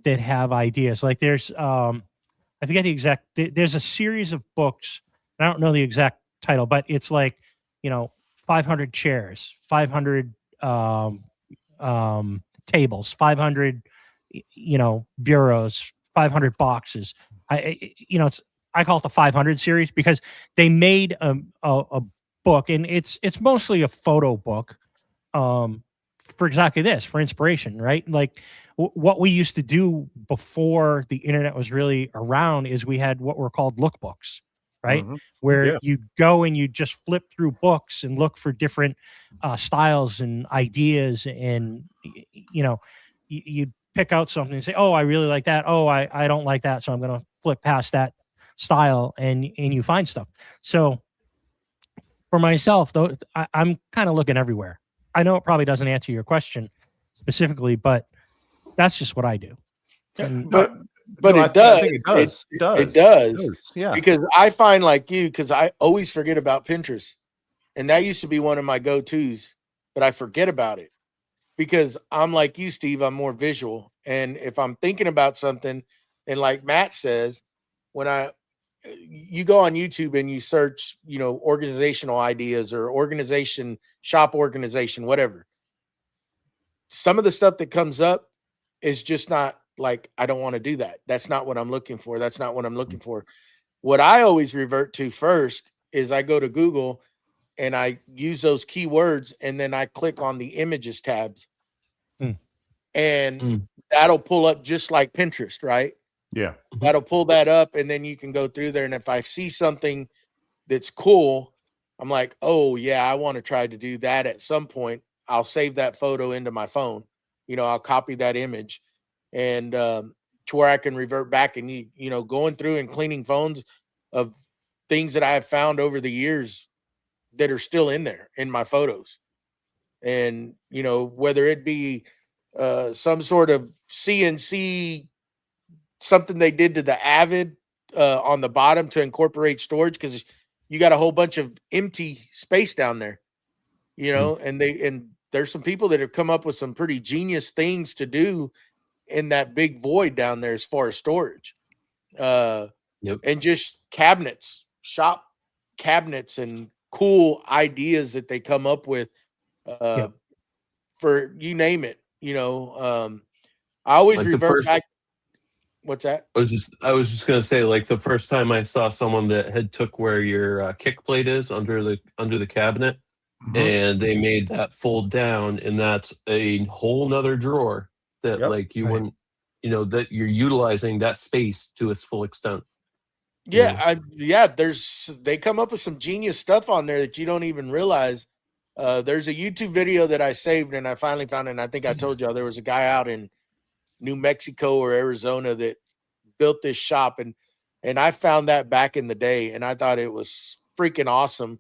that have ideas. Like there's, I forget the exact, there's a series of books. I don't know the exact title, but it's like, 500 chairs, 500 tables, 500 bureaus, 500 boxes. I call it the 500 series because they made a book, and it's mostly a photo book for exactly this, for inspiration, right? Like what we used to do before the internet was really around is we had what were called lookbooks, right? Where you go and you just flip through books and look for different styles and ideas, and you pick out something and say, oh, I really like that. Oh, I don't like that, so I'm going to flip past that style, and you find stuff. So for myself, though, I'm kind of looking everywhere. I know it probably doesn't answer your question specifically, but that's just what I do. And But I it does. think it does. It does. Yeah. Because I find like you, because I always forget about Pinterest. And that used to be one of my go-tos, but I forget about it. Because I'm like you, Steve, I'm more visual. And if I'm thinking about something, and like Matt says, when you go on YouTube and you search, organizational ideas or shop organization, whatever. Some of the stuff that comes up is just not like, I don't want to do that. That's not what I'm looking for. That's not what I'm looking for. What I always revert to first is I go to Google and I use those keywords, and then I click on the images tabs. And that'll pull up just like Pinterest, right? Yeah. That'll pull that up, and then you can go through there. And if I see something that's cool, I'm like, oh yeah, I want to try to do that at some point. I'll save that photo into my phone. I'll copy that image, and to where I can revert back and going through and cleaning phones of things that I have found over the years that are still in there in my photos. And whether it be some sort of CNC, something they did to the Avid on the bottom to incorporate storage, because you got a whole bunch of empty space down there, and there's some people that have come up with some pretty genius things to do in that big void down there as far as storage. And just shop cabinets, and cool ideas that they come up with for you name it. I always Like revert back. What's that? I was just gonna say, like the first time I saw someone that had took where your kick plate is under the cabinet, and they made that fold down, and that's a whole nother drawer that like you wouldn't, that you're utilizing that space to its full extent. Yeah, they come up with some genius stuff on there that you don't even realize. There's a YouTube video that I saved, and I finally found it. And I think I told y'all there was a guy out in New Mexico or Arizona that built this shop, and I found that back in the day, and I thought it was freaking awesome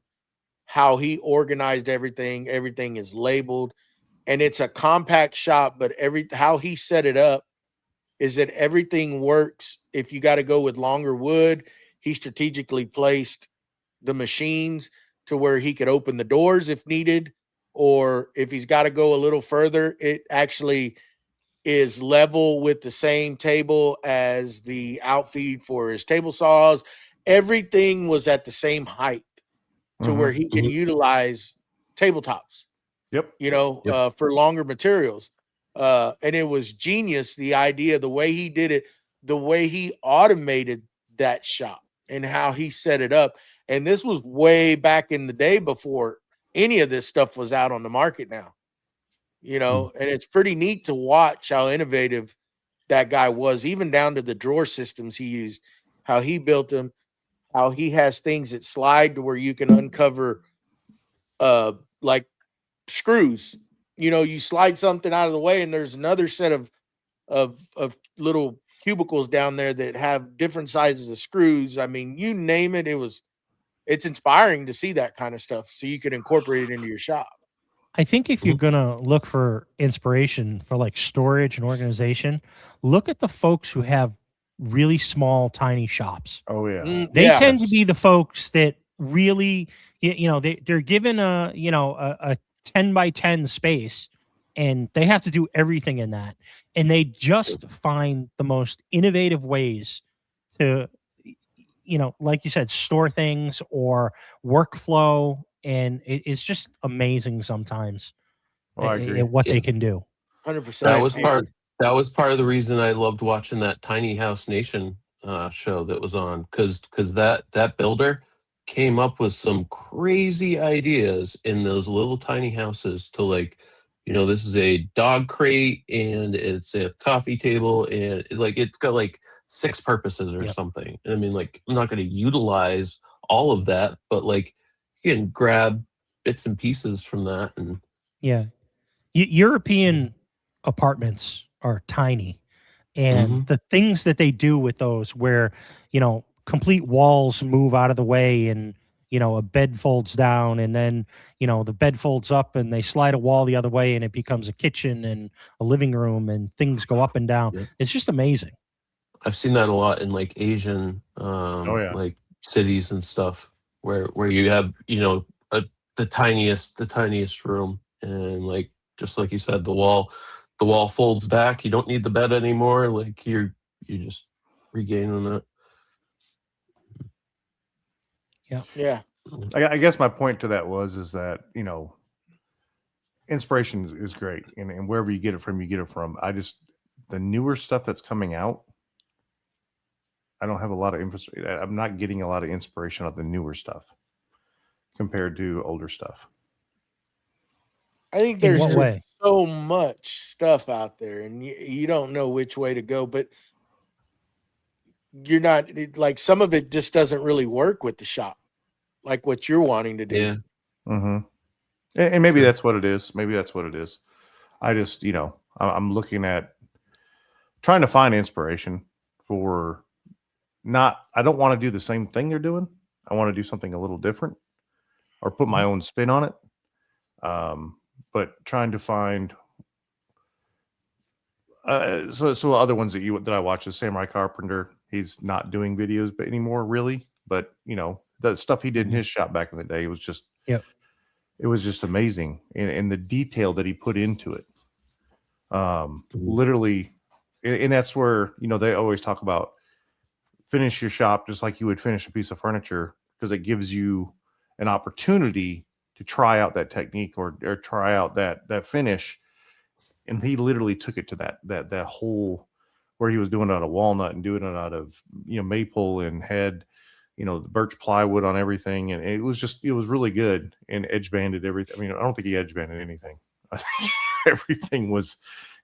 how he organized everything. Everything is labeled. and it's a compact shop, but how he set it up is that everything works. If you got to go with longer wood, he strategically placed the machines to where he could open the doors if needed, or if he's got to go a little further, it actually is level with the same table as the outfeed for his table saws. Everything was at the same height to where he can utilize tabletops, Yep. for longer materials. And it was genius, the idea, the way he did it, the way he automated that shop and how he set it up. And this was way back in the day before any of this stuff was out on the market now, and it's pretty neat to watch how innovative that guy was, even down to the drawer systems he used, how he built them, how he has things that slide to where you can uncover like screws. You slide something out of the way and there's another set of little cubicles down there that have different sizes of screws. I mean, you name it, it's inspiring to see that kind of stuff so you can incorporate it into your shop. I think if you're going to look for inspiration for like storage and organization, look at the folks who have really small, tiny shops. Oh yeah. They tend to be the folks that really, they're given a 10 by 10 space and they have to do everything in that. And they just find the most innovative ways to, like you said, store things or workflow. And it's just amazing sometimes I agree. at what they can do. 100%. That was part of the reason I loved watching that Tiny House Nation show that was on, because that builder came up with some crazy ideas in those little tiny houses to, like, this is a dog crate and it's a coffee table and it's got like 6 purposes or something. And I mean, like, I'm not going to utilize all of that, but like you can grab bits and pieces from that. And European apartments are tiny, and the things that they do with those, where complete walls move out of the way and a bed folds down and then the bed folds up and they slide a wall the other way and it becomes a kitchen and a living room and things go up and down. It's just amazing. I've seen that a lot in like Asian like cities and stuff where you have the tiniest room, and like, just like you said, the wall folds back. You don't need the bed anymore. Like, you're just regaining that. Yeah. I guess my point to that is that inspiration is great, and wherever you get it from, the newer stuff that's coming out, I don't have a lot of I'm not getting a lot of inspiration on the newer stuff compared to older stuff. I think there's so much stuff out there, and you don't know which way to go, but you're not, like, some of it just doesn't really work with the shop, like what you're wanting to do. Yeah. And maybe that's what it is. I just, I'm looking at trying to find inspiration for I don't want to do the same thing they're doing. I want to do something a little different or put my own spin on it. But trying to find so other ones that I watch is Samurai Carpenter. He's not doing videos anymore, really. But the stuff he did in his shop back in the day was just it was just amazing, and the detail that he put into it. Literally, and that's where they always talk about finish your shop just like you would finish a piece of furniture, because it gives you an opportunity to try out that technique or try out that finish. And he literally took it to that whole, where he was doing it out of walnut and doing it out of maple, and had the birch plywood on everything, and it was really good, and edge banded everything. I mean, I don't think he edge banded anything. I think everything was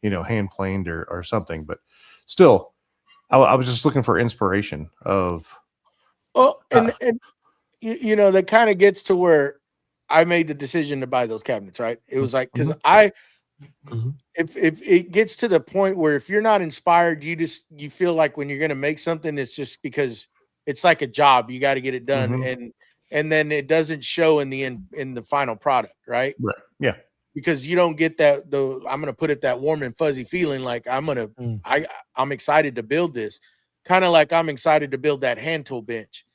hand planed or something, but still, I was just looking for inspiration of. Well, and that kind of gets to where I made the decision to buy those cabinets, right? It was like, because if it gets to the point where if you're not inspired, you feel like when you're going to make something, it's just because it's like a job. You got to get it done. And then it doesn't show in the final product, right? Right. Yeah. because you don't get that I'm gonna put it that warm and fuzzy feeling like I'm excited to build this, kind of like I'm excited to build that hand tool bench,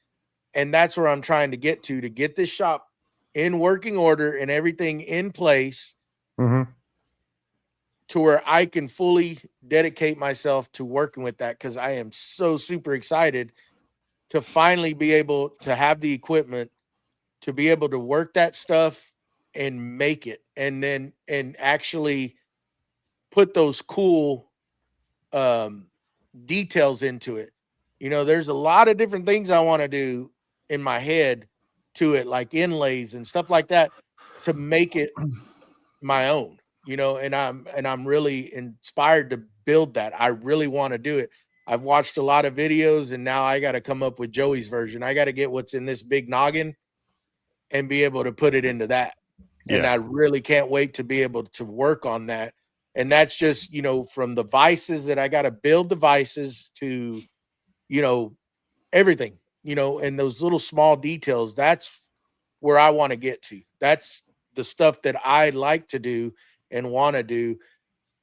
and that's where I'm trying to get this shop in working order and everything in place Mm-hmm. to where I can fully dedicate myself to working with that, because I am so super excited to finally be able to have the equipment to be able to work that stuff and make it, and actually put those cool details into it. There's a lot of different things I want to do in my head to it, like inlays and stuff like that, to make it my own, and I'm really inspired to build that. I really want to do it. I've watched a lot of videos, and now I got to come up with Joey's version. I got to get what's in this big noggin and be able to put it into that. Yeah. And I really can't wait to be able to work on that. And that's just, from the vices that I got to build the vices to, everything, and those little small details. That's where I want to get to. That's the stuff that I like to do and want to do.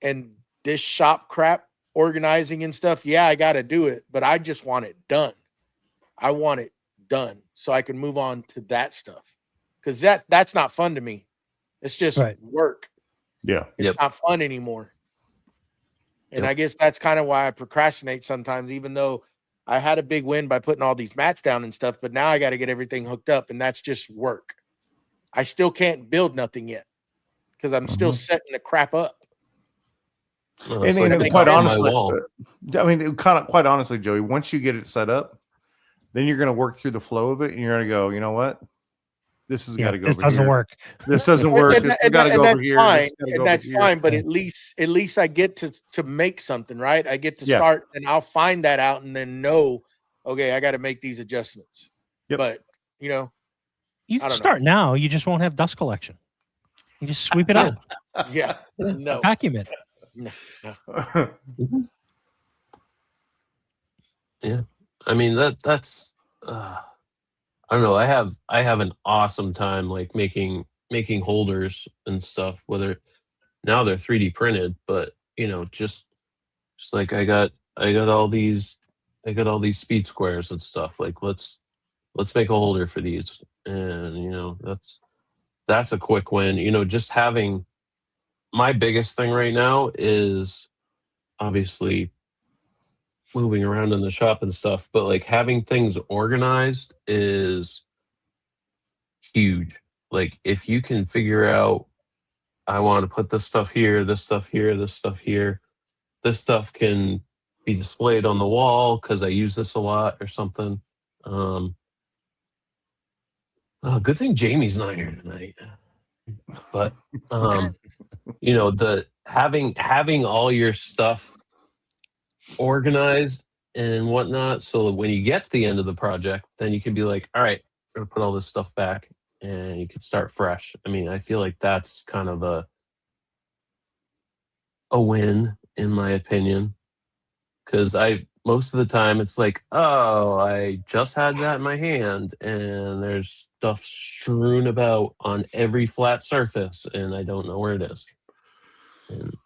And this shop crap organizing and stuff, yeah, I got to do it, but I just want it done. I want it done so I can move on to that stuff. Because that's not fun to me. It's just work. Yeah. It's not fun anymore. And I guess that's kind of why I procrastinate sometimes, even though I had a big win by putting all these mats down and stuff, but now I got to get everything hooked up, and that's just work. I still can't build nothing yet because I'm still setting the crap up. Well, and quite honestly, quite honestly, Joey, once you get it set up, then you're going to work through the flow of it, and you're going to go, you know what? This has got to go. This over doesn't here. work. This doesn't work. This has got to go over here. And that's fine. But at least I get to make something, right? I get to start, and I'll find that out, and then know, okay, I got to make these adjustments. Yep. But you can start now. You just won't have dust collection. You just sweep it up. Yeah. No. Vacuum it. No. Yeah. I mean, that's I don't know. I have an awesome time like making holders and stuff, whether now they're 3D printed, but just like I got all these speed squares and stuff. Like let's make a holder for these. And that's a quick win. Just having, my biggest thing right now is obviously moving around in the shop and stuff, but like having things organized is huge. Like if you can figure out, I want to put this stuff here, this stuff here, this stuff here, this stuff can be displayed on the wall because I use this a lot or something. Good thing Jamie's not here tonight. But the having all your stuff organized and whatnot, so that when you get to the end of the project, then you can be like, all right, I'm gonna put all this stuff back, and you can start fresh. I mean, I feel like that's kind of a win in my opinion, because most of the time it's like, oh, I just had that in my hand and there's stuff strewn about on every flat surface and I don't know where it is. And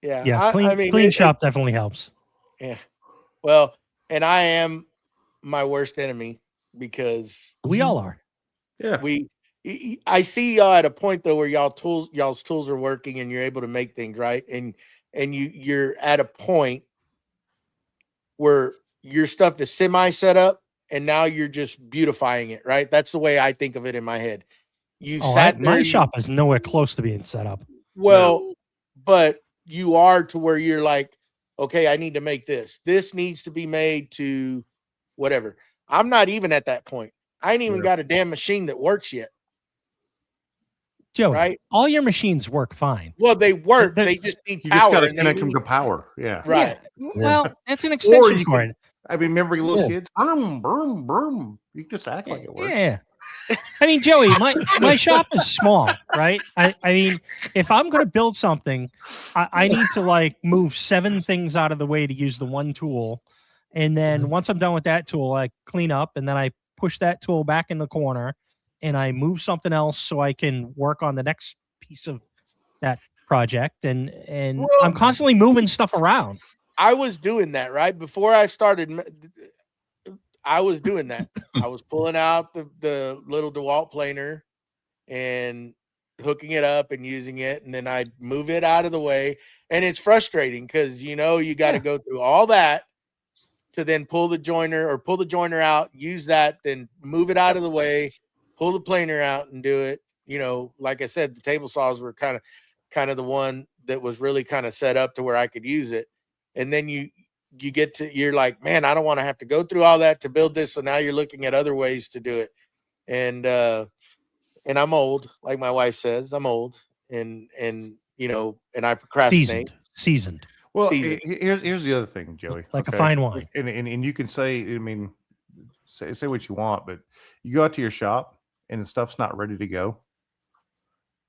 Yeah. Clean shop definitely helps. Yeah. Well, and I am my worst enemy because we all are. Yeah. I see y'all at a point though where y'all's tools are working and you're able to make things right, and you're at a point where your stuff is semi set up and now you're just beautifying it, right? That's the way I think of it in my head. My shop is nowhere close to being set up. Well, but you are to where you're like, okay, I need to make this. This needs to be made to whatever. I'm not even at that point. I ain't even got a damn machine that works yet. Joey, right? All your machines work fine. Well, they work. They just need You power. just got to connect them to power. Yeah. Right. Yeah. Well, that's an extension for it. I mean, remember you little kids? Brum, brum, brum. You just act like it works. Yeah. I mean, Joey, my shop is small, right? I mean, if I'm going to build something, I need to like move 7 things out of the way to use the one tool. And then once I'm done with that tool, I clean up and then I push that tool back in the corner. and I move something else so I can work on the next piece of that project. And Well, I'm constantly moving stuff around. I was doing that right before I started. I was doing that. I was pulling out the little DeWalt planer and hooking it up and using it, and then I move it out of the way. And it's frustrating because you got to go through all that to then pull the joiner out, use that, then move it out of the way, pull the planer out and do it. Like I said, the table saws were kind of the one that was really kind of set up to where I could use it. And then you're like, man, I don't want to have to go through all that to build this. So now you're looking at other ways to do it. And I'm old, like my wife says, I'm old and I procrastinate. Seasoned. Well, Season. here's the other thing, Joey. Like a fine wine. And you can say, I mean, say what you want, but you go out to your shop and the stuff's not ready to go,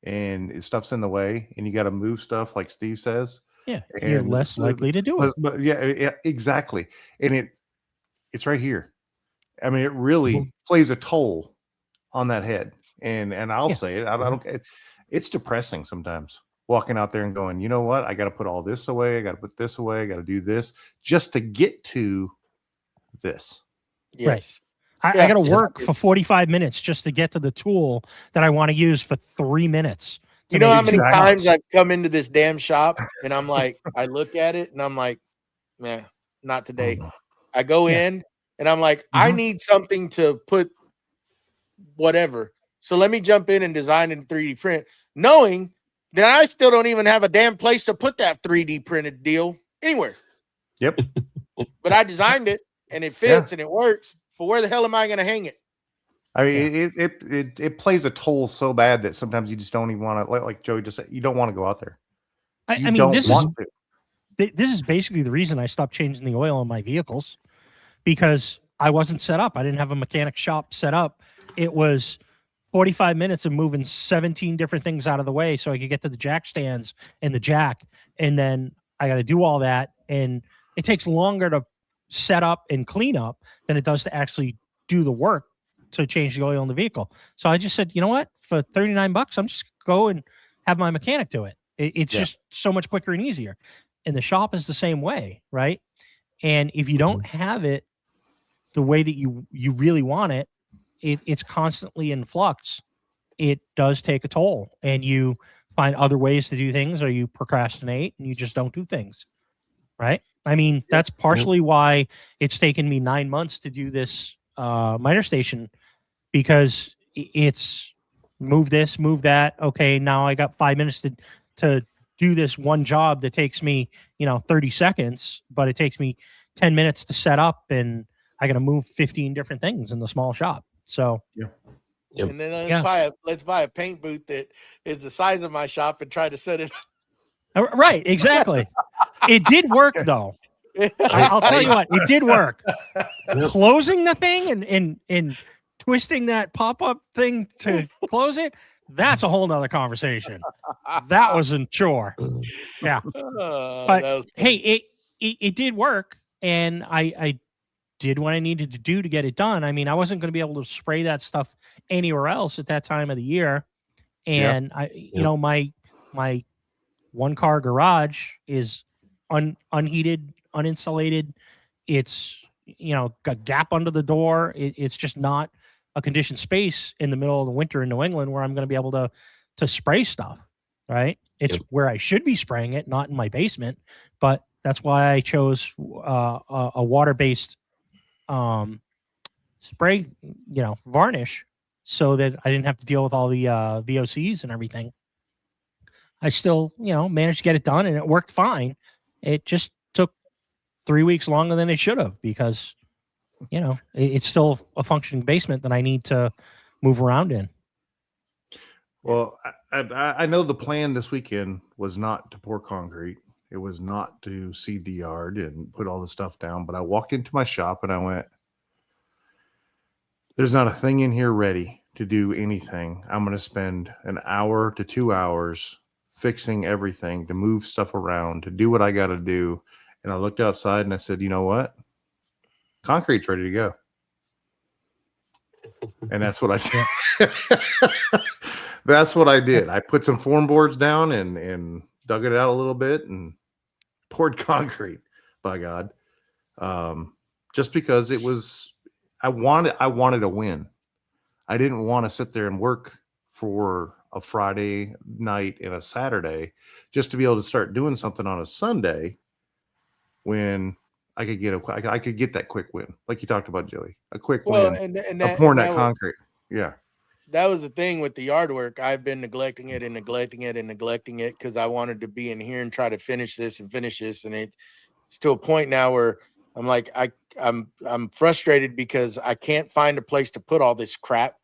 and stuff's in the way, and you got to move stuff, like Steve says. Yeah, you're less likely to do it. But yeah, exactly. And it's right here. I mean, it really plays a toll on that head. And I'll say it. I don't. It's depressing sometimes walking out there and going, you know what? I got to put all this away. I got to put this away. I got to do this just to get to this. Yes. Right. I got to work for 45 minutes just to get to the tool that I want to use for 3 minutes. You know how many times I've come into this damn shop and I'm like, I look at it and I'm like, man, not today. I go in and I'm like, I need something to put whatever. So let me jump in and design in 3D print, knowing that I still don't even have a damn place to put that 3D printed deal anywhere. Yep. But I designed it and it fits and it works. But where the hell am I going to hang it? I mean, it plays a toll so bad that sometimes you just don't even want to, like Joey just said, you don't want to go out there. I mean, this is basically the reason I stopped changing the oil on my vehicles, because I wasn't set up. I didn't have a mechanic shop set up. It was 45 minutes of moving 17 different things out of the way so I could get to the jack stands and the jack. And then I got to do all that. And it takes longer to set up and clean up than it does to actually do the work to change the oil in the vehicle. So I just said, you know what? For $39, I'm just go and have my mechanic do it. It's just so much quicker and easier. And the shop is the same way, right? And if you don't have it the way that you really want it, it's constantly in flux. It does take a toll, and you find other ways to do things, or you procrastinate and you just don't do things, right? I mean, that's partially why it's taken me 9 months to do this miter station, because it's move this, move that. Okay, now I got 5 minutes to do this one job that takes me 30 seconds, but it takes me 10 minutes to set up, and I got to move 15 different things in the small shop. So and then let's buy a paint booth that is the size of my shop and try to set it up. Right, exactly. It did work though. I'll tell you what, it did work. Closing the thing and twisting that pop-up thing to close it, that's a whole nother conversation. That was a chore. Yeah. But hey, it did work, and I did what I needed to do to get it done. I mean, I wasn't going to be able to spray that stuff anywhere else at that time of the year. And my one car garage is unheated, uninsulated. It's, got a gap under the door. It's just not a conditioned space in the middle of the winter in New England where I'm going to be able to spray stuff. Right. It's where I should be spraying it, not in my basement, but that's why I chose a water-based spray, varnish, so that I didn't have to deal with all the VOCs and everything. I still, managed to get it done, and it worked fine. It just took 3 weeks longer than it should have, because, it's still a functioning basement that I need to move around in. Well, I know the plan this weekend was not to pour concrete. It was not to seed the yard and put all the stuff down, but I walked into my shop and I went, there's not a thing in here ready to do anything. I'm going to spend an hour to 2 hours fixing everything, to move stuff around, to do what I got to do. And I looked outside and I said, you know what? Concrete's ready to go. And that's what I did. That's what I did. I put some form boards down and dug it out a little bit and poured concrete, by God. Just because it was, I wanted a win. I didn't want to sit there and work for a Friday night and a Saturday just to be able to start doing something on a Sunday when I could get that quick win, like you talked about, Joey. A quick Well, win and of pouring that that concrete. Yeah. that was the thing with the yard work. I've been neglecting it because I wanted to be in here and try to finish this. And it's to a point now where I'm like, I'm frustrated because I can't find a place to put all this crap.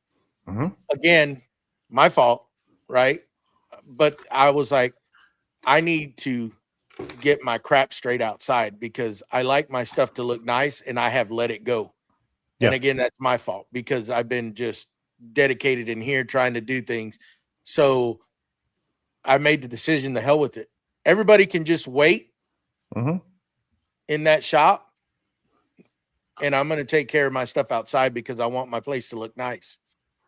Mhm. Again, my fault, right? But I was like, I need to get my crap straight outside because I like my stuff to look nice and I have let it go. And Yeah. again, that's my fault because I've been just dedicated in here trying to do things. So I made the decision, the hell with it. Everybody can just wait Mhm. in that shop. And I'm going to take care of my stuff outside because I want my place to look nice.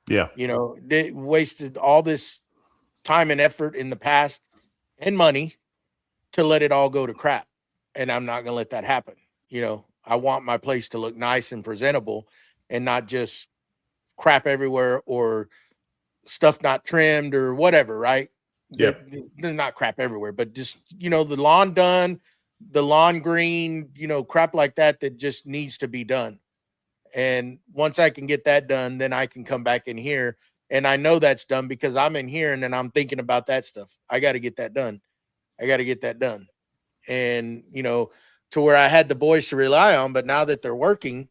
Yeah. You know, they wasted all this time and effort in the past and money to let it all go to crap. And I'm not going to let that happen. You know, I want my place to look nice and presentable and not just crap everywhere or stuff not trimmed or whatever, right? Yeah. There's not crap everywhere, but just, you know, the lawn done, the lawn green, you know, crap like that just needs to be done. And once I can get that done, then I can come back in here. And I know that's done because I'm in here and then I'm thinking about that stuff. I got to get that done. And, you know, to where I had the boys to rely on, but now that they're working,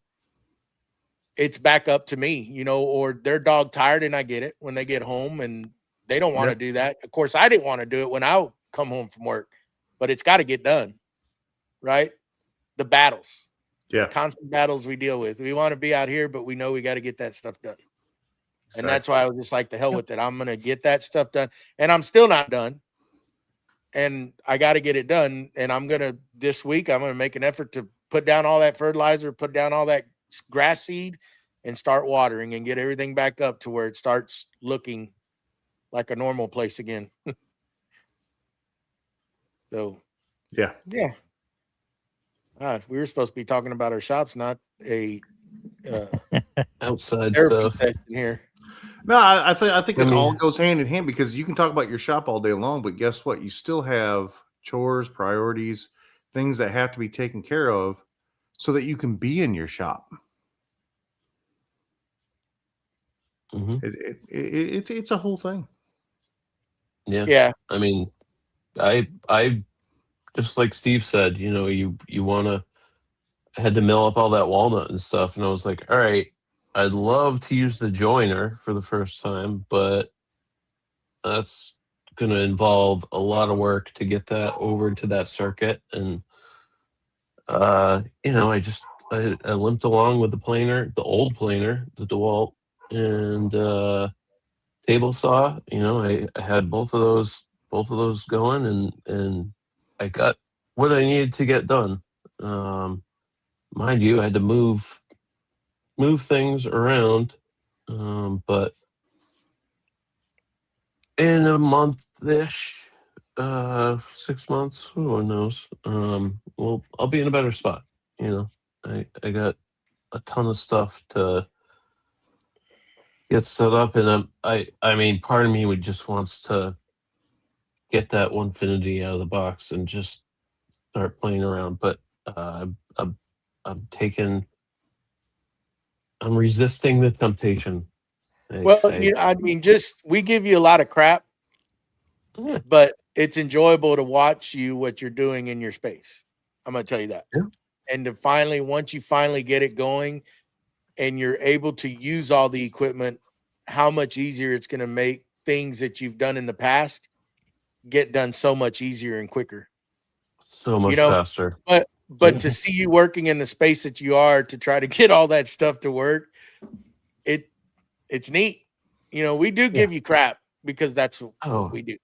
it's back up to me, you know, or they're dog tired and I get it when they get home and they don't want to do that. Of course, I didn't want to do it when I come home from work, but it's got to get done, right? The battles, Yeah. the constant battles we deal with. We want to be out here, but we know we got to get that stuff done. Exactly. And that's why I was just like, the hell with it. I'm going to get that stuff done. And I'm still not done. And I got to get it done. And this week, I'm going to make an effort to put down all that fertilizer, put down all that grass seed and start watering and get everything back up to where it starts looking like a normal place again. So, yeah. We were supposed to be talking about our shops, not a Outside therapy stuff. session here. No, I think I it all mean- goes hand in hand because you can talk about your shop all day long, but guess what? You still have chores, priorities, things that have to be taken care of so that you can be in your shop. Mhm. It's a whole thing. Yeah. I mean, I just like Steve said, you know, you want to, I had to mill up all that walnut and stuff. And I was like, all right, I'd love to use the joiner for the first time, but that's going to involve a lot of work to get that over to that circuit. And, you know, I limped along with the planer, the old planer, the DeWalt, and table saw. You know, I had both of those going, and I got what I needed to get done. Mind you, I had to move things around, but in a month-ish, 6 months, who knows? Well, I'll be in a better spot. You know, I got a ton of stuff to get set up, and I mean, part of me just wants to get that Onefinity out of the box and just start playing around. But I'm resisting the temptation. I mean, we give you a lot of crap, Yeah. but it's enjoyable to watch what you're doing in your space. I'm going to tell you that. Yeah. And once you finally get it going and you're able to use all the equipment, how much easier it's going to make things that you've done in the past get done so much easier and quicker. So much You know, faster. But to see you working in the space that you are to try to get all that stuff to work, it's neat. You know, we do give you crap because that's what we do.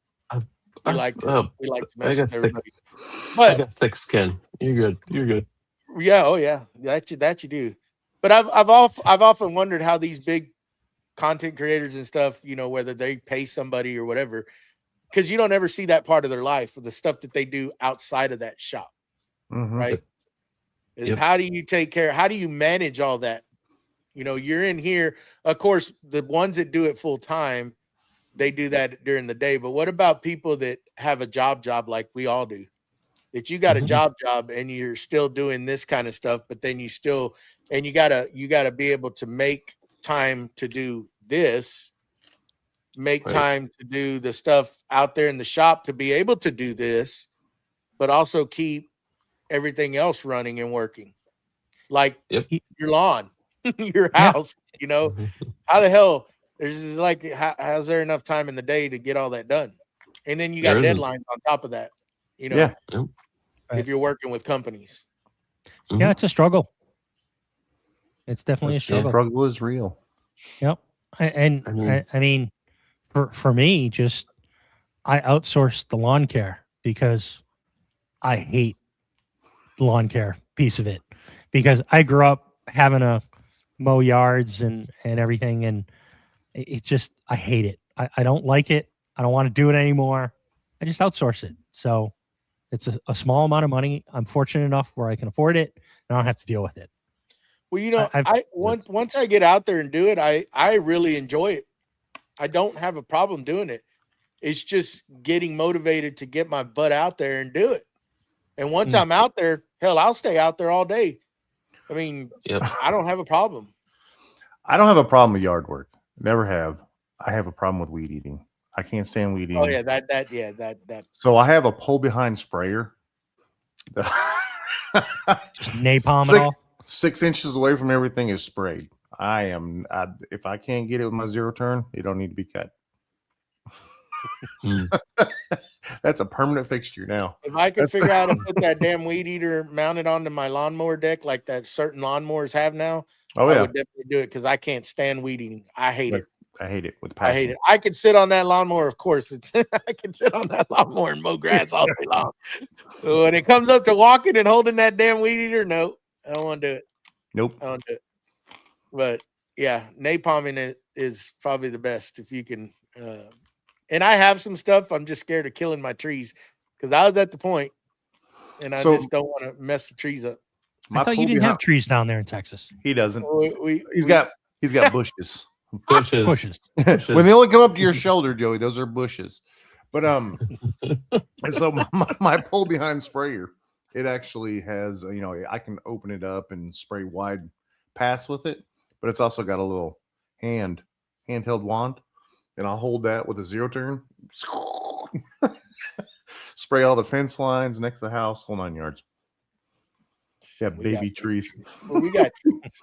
We like to mess with everybody. I got thick skin. You're good. Yeah, oh yeah, that you do. But I've often wondered how these big content creators and stuff, you know, whether they pay somebody or whatever, because you don't ever see that part of their life, the stuff that they do outside of that shop, Mhm. right? Is Yep. how do you take care? How do you manage all that? You know, you're in here. Of course, the ones that do it full time, they do that during the day. But what about people that have a job like we all do? That you got a Mhm. job and you're still doing this kind of stuff, but then you still and you gotta be able to make time to do this, make Right. time to do the stuff out there in the shop to be able to do this, but also keep everything else running and working. Like Yep. your lawn, your Yeah. house, you know, Mhm. how the hell there's just like how's there enough time in the day to get all that done? And then you got There isn't. deadlines on top of that, you know, Yeah. Yep. if you're working with companies. Yeah, Mhm. it's a struggle. It's definitely a The struggle. struggle is real. Yep. I mean, for me, just I outsourced the lawn care because I hate the lawn care piece of it because I grew up having to mow yards and everything, and it just I hate it. I don't like it. I don't want to do it anymore. I just outsource it. So it's a small amount of money. I'm fortunate enough where I can afford it and I don't have to deal with it. Well, you know, I've once I get out there and do it, I really enjoy it. I don't have a problem doing it. It's just getting motivated to get my butt out there and do it. And once Mm. I'm out there, hell, I'll stay out there all day. I mean, Yep. I don't have a problem. I don't have a problem with yard work. Never have. I have a problem with weed eating. I can't stand weed eating. Oh yeah, that. So I have a pull behind sprayer. just napalm it Six- all. 6 inches away from everything is sprayed. If I can't get it with my zero turn, it don't need to be cut. Mm. That's a permanent fixture now. If I could figure out how to put that damn weed eater mounted onto my lawnmower deck like that certain lawnmowers have now, Oh I yeah, would definitely do it because I can't stand weed eating. I hate Like, it. I hate it with I passion. hate it. I could sit on that lawnmower, of course. It's I can sit on that lawnmower and mow grass all day long. But when it comes up to walking and holding that damn weed eater, no, I don't want to do it. Nope. I don't do it. But yeah, napalming it is probably the best if you can. And I have some stuff. I'm just scared of killing my trees because I was at the point, and I So- just don't want to mess the trees up. I thought you didn't have trees down there in Texas. He doesn't. We He's got bushes. Bushes. Bushes. When they only come up to your shoulder, Joey, those are bushes. But and so my pull behind sprayer, it actually has I can open it up and spray wide paths with it, but it's also got a little handheld wand, and I'll hold that with a zero turn, spray all the fence lines next to the house, whole 9 yards. Yeah, We baby got- trees. Well, we got trees.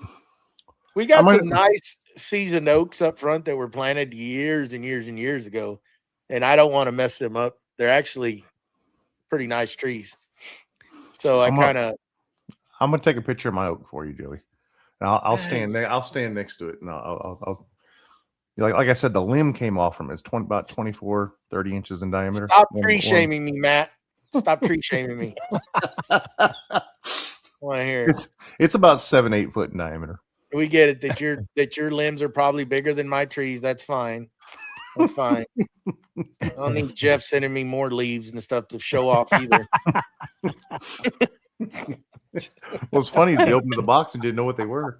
We got I'm gonna- some nice seasoned oaks up front that were planted years and years and years ago, and I don't want to mess them up. They're actually pretty nice trees. So I I'm gonna- kind of I'm gonna take a picture of my oak for you, Joey. And I'll stand there. I'll stand next to it, and I'll like I said, the limb came off from it. It's about 24, 30 inches in diameter. stop One- tree one- shaming me, Matt. Stop tree shaming me. I want to hear it. It's about 7-8 foot in diameter. We get it that your limbs are probably bigger than my trees. That's fine. That's fine. I don't need Jeff sending me more leaves and stuff to show off either. What's funny is he opened the box and didn't know what they were.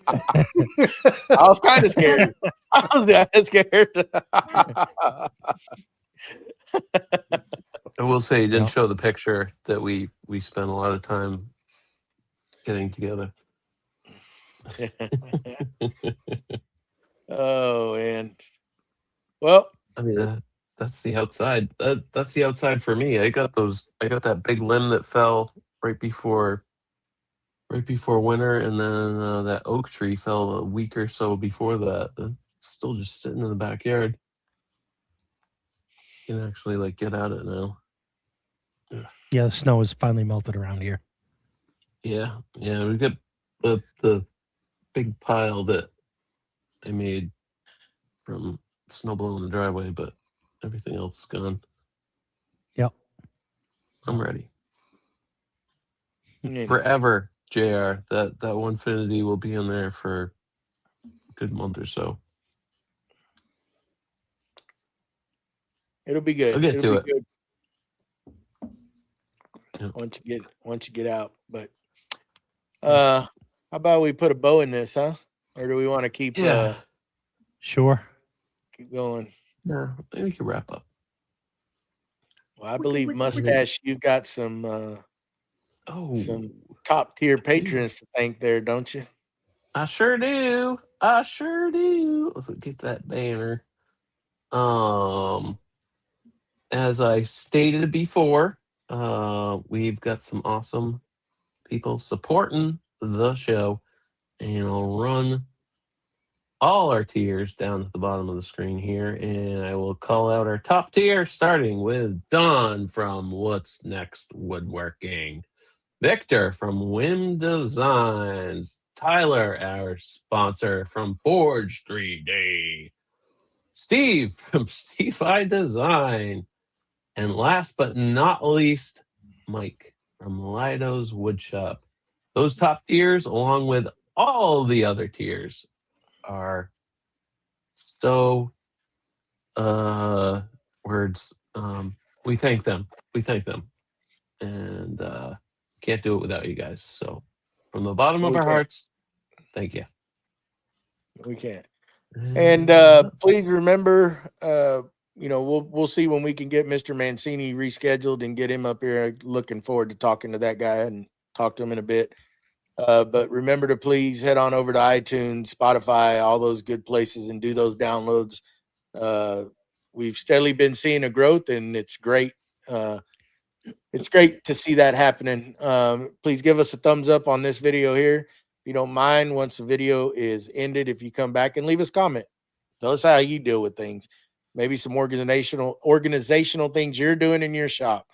I was kind of scared. I was kind of scared. I will say, he didn't Yeah. show the picture that we spent a lot of time getting together. Oh man. Well, I mean, that's the outside. That's the outside for me. I got that big limb that fell right before winter, and then that oak tree fell a week or so before that. It's still just sitting in the backyard. You can actually get at it now. Yeah, the snow has finally melted around here. Yeah, we got the big pile that I made from snow blowing the driveway, but everything else is gone. Yep. I'm ready anyway. forever. JR. That Onefinity will be in there for a good month or so. It'll be good. I'll get It'll to be it. good Yep. once you get out. But how about we put a bow in this, huh? Or do we want to keep Sure. keep going? Yeah, maybe we can wrap up. Well, I believe Mustache, you've got some Oh, top tier patrons to thank there, don't you? I sure do. I sure do. Let's get that banner. As I stated before, we've got some awesome people supporting the show, and I'll run all our tiers down at the bottom of the screen here, and I will call out our top tier, starting with Don from What's Next Woodworking, Victor from Whim Designs, Tyler, our sponsor from Forge 3D, Steve from Steve I Design, and last but not least, Mike from Lido's Woodshop. Those top tiers, along with all the other tiers, are so words. We thank them. We thank them. And can't do it without you guys. So from the bottom of We our can't. hearts, thank you. We can't. And please remember, we'll see when we can get Mr. Mancini rescheduled and get him up here. Looking forward to talking to that guy and talk to him in a bit. But remember to please head on over to iTunes, Spotify, all those good places, and do those downloads. We've steadily been seeing a growth, and it's great. It's great to see that happening. Please give us a thumbs up on this video here. If you don't mind, once the video is ended, if you come back and leave us a comment, tell us how you deal with things. Maybe some organizational things you're doing in your shop.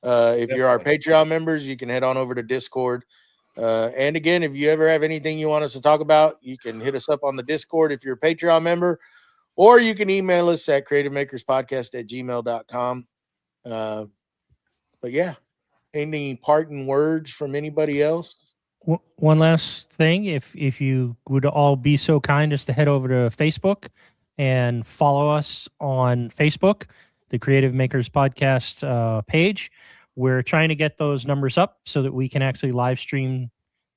If you're our Patreon members, you can head on over to Discord. And again, if you ever have anything you want us to talk about, you can hit us up on the Discord if you're a Patreon member, or you can email us at creativemakerspodcast@gmail.com. But yeah, any parting words from anybody else? One last thing, if you would all be so kind as to head over to Facebook and follow us on Facebook, the Creative Makers Podcast page. We're trying to get those numbers up so that we can actually live stream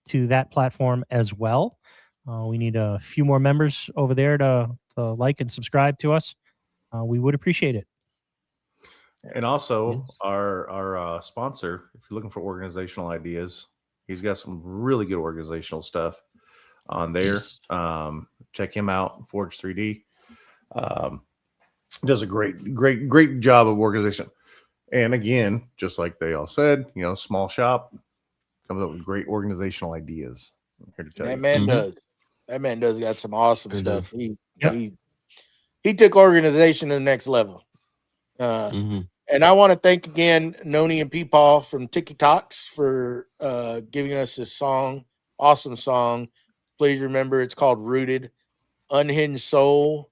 to that platform as well. We need a few more members over there to like and subscribe to us. We would appreciate it. And also, Yes. our sponsor, if you're looking for organizational ideas, he's got some really good organizational stuff on there. Yes. Check him out, Forge 3D. Does a great job of organization. And again, just like they all said, small shop comes up with great organizational ideas. I'm here to tell That you. man does. That man does got some awesome Sure stuff. Yep. He took organization to the next level. And I want to thank again Noni and Peepaw from Tiki Talks for giving us this song. Awesome song. Please remember it's called Rooted. Unhinged Soul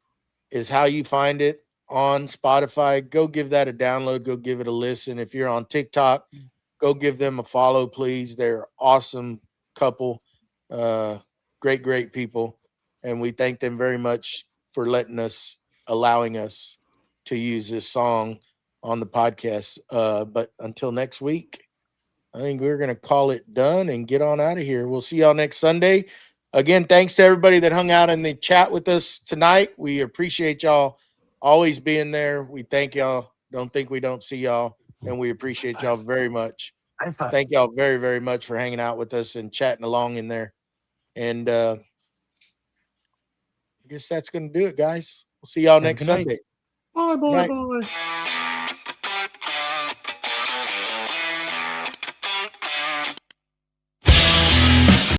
is how you find it on Spotify. Go give that a download. Go give it a listen. If you're on TikTok, go give them a follow, please. They're awesome couple. Great people. And we thank them very much for allowing us to use this song on the podcast. But until next week, I think we're going to call it done and get on out of here. We'll see y'all next Sunday. Again, thanks to everybody that hung out in the chat with us tonight. We appreciate y'all always being there. We thank y'all. Don't think we don't see y'all. And we appreciate y'all very much. High five. Thank y'all very, very much for hanging out with us and chatting along in there. And I guess that's going to do it, guys. We'll see y'all next good night. Sunday. Bye. Night.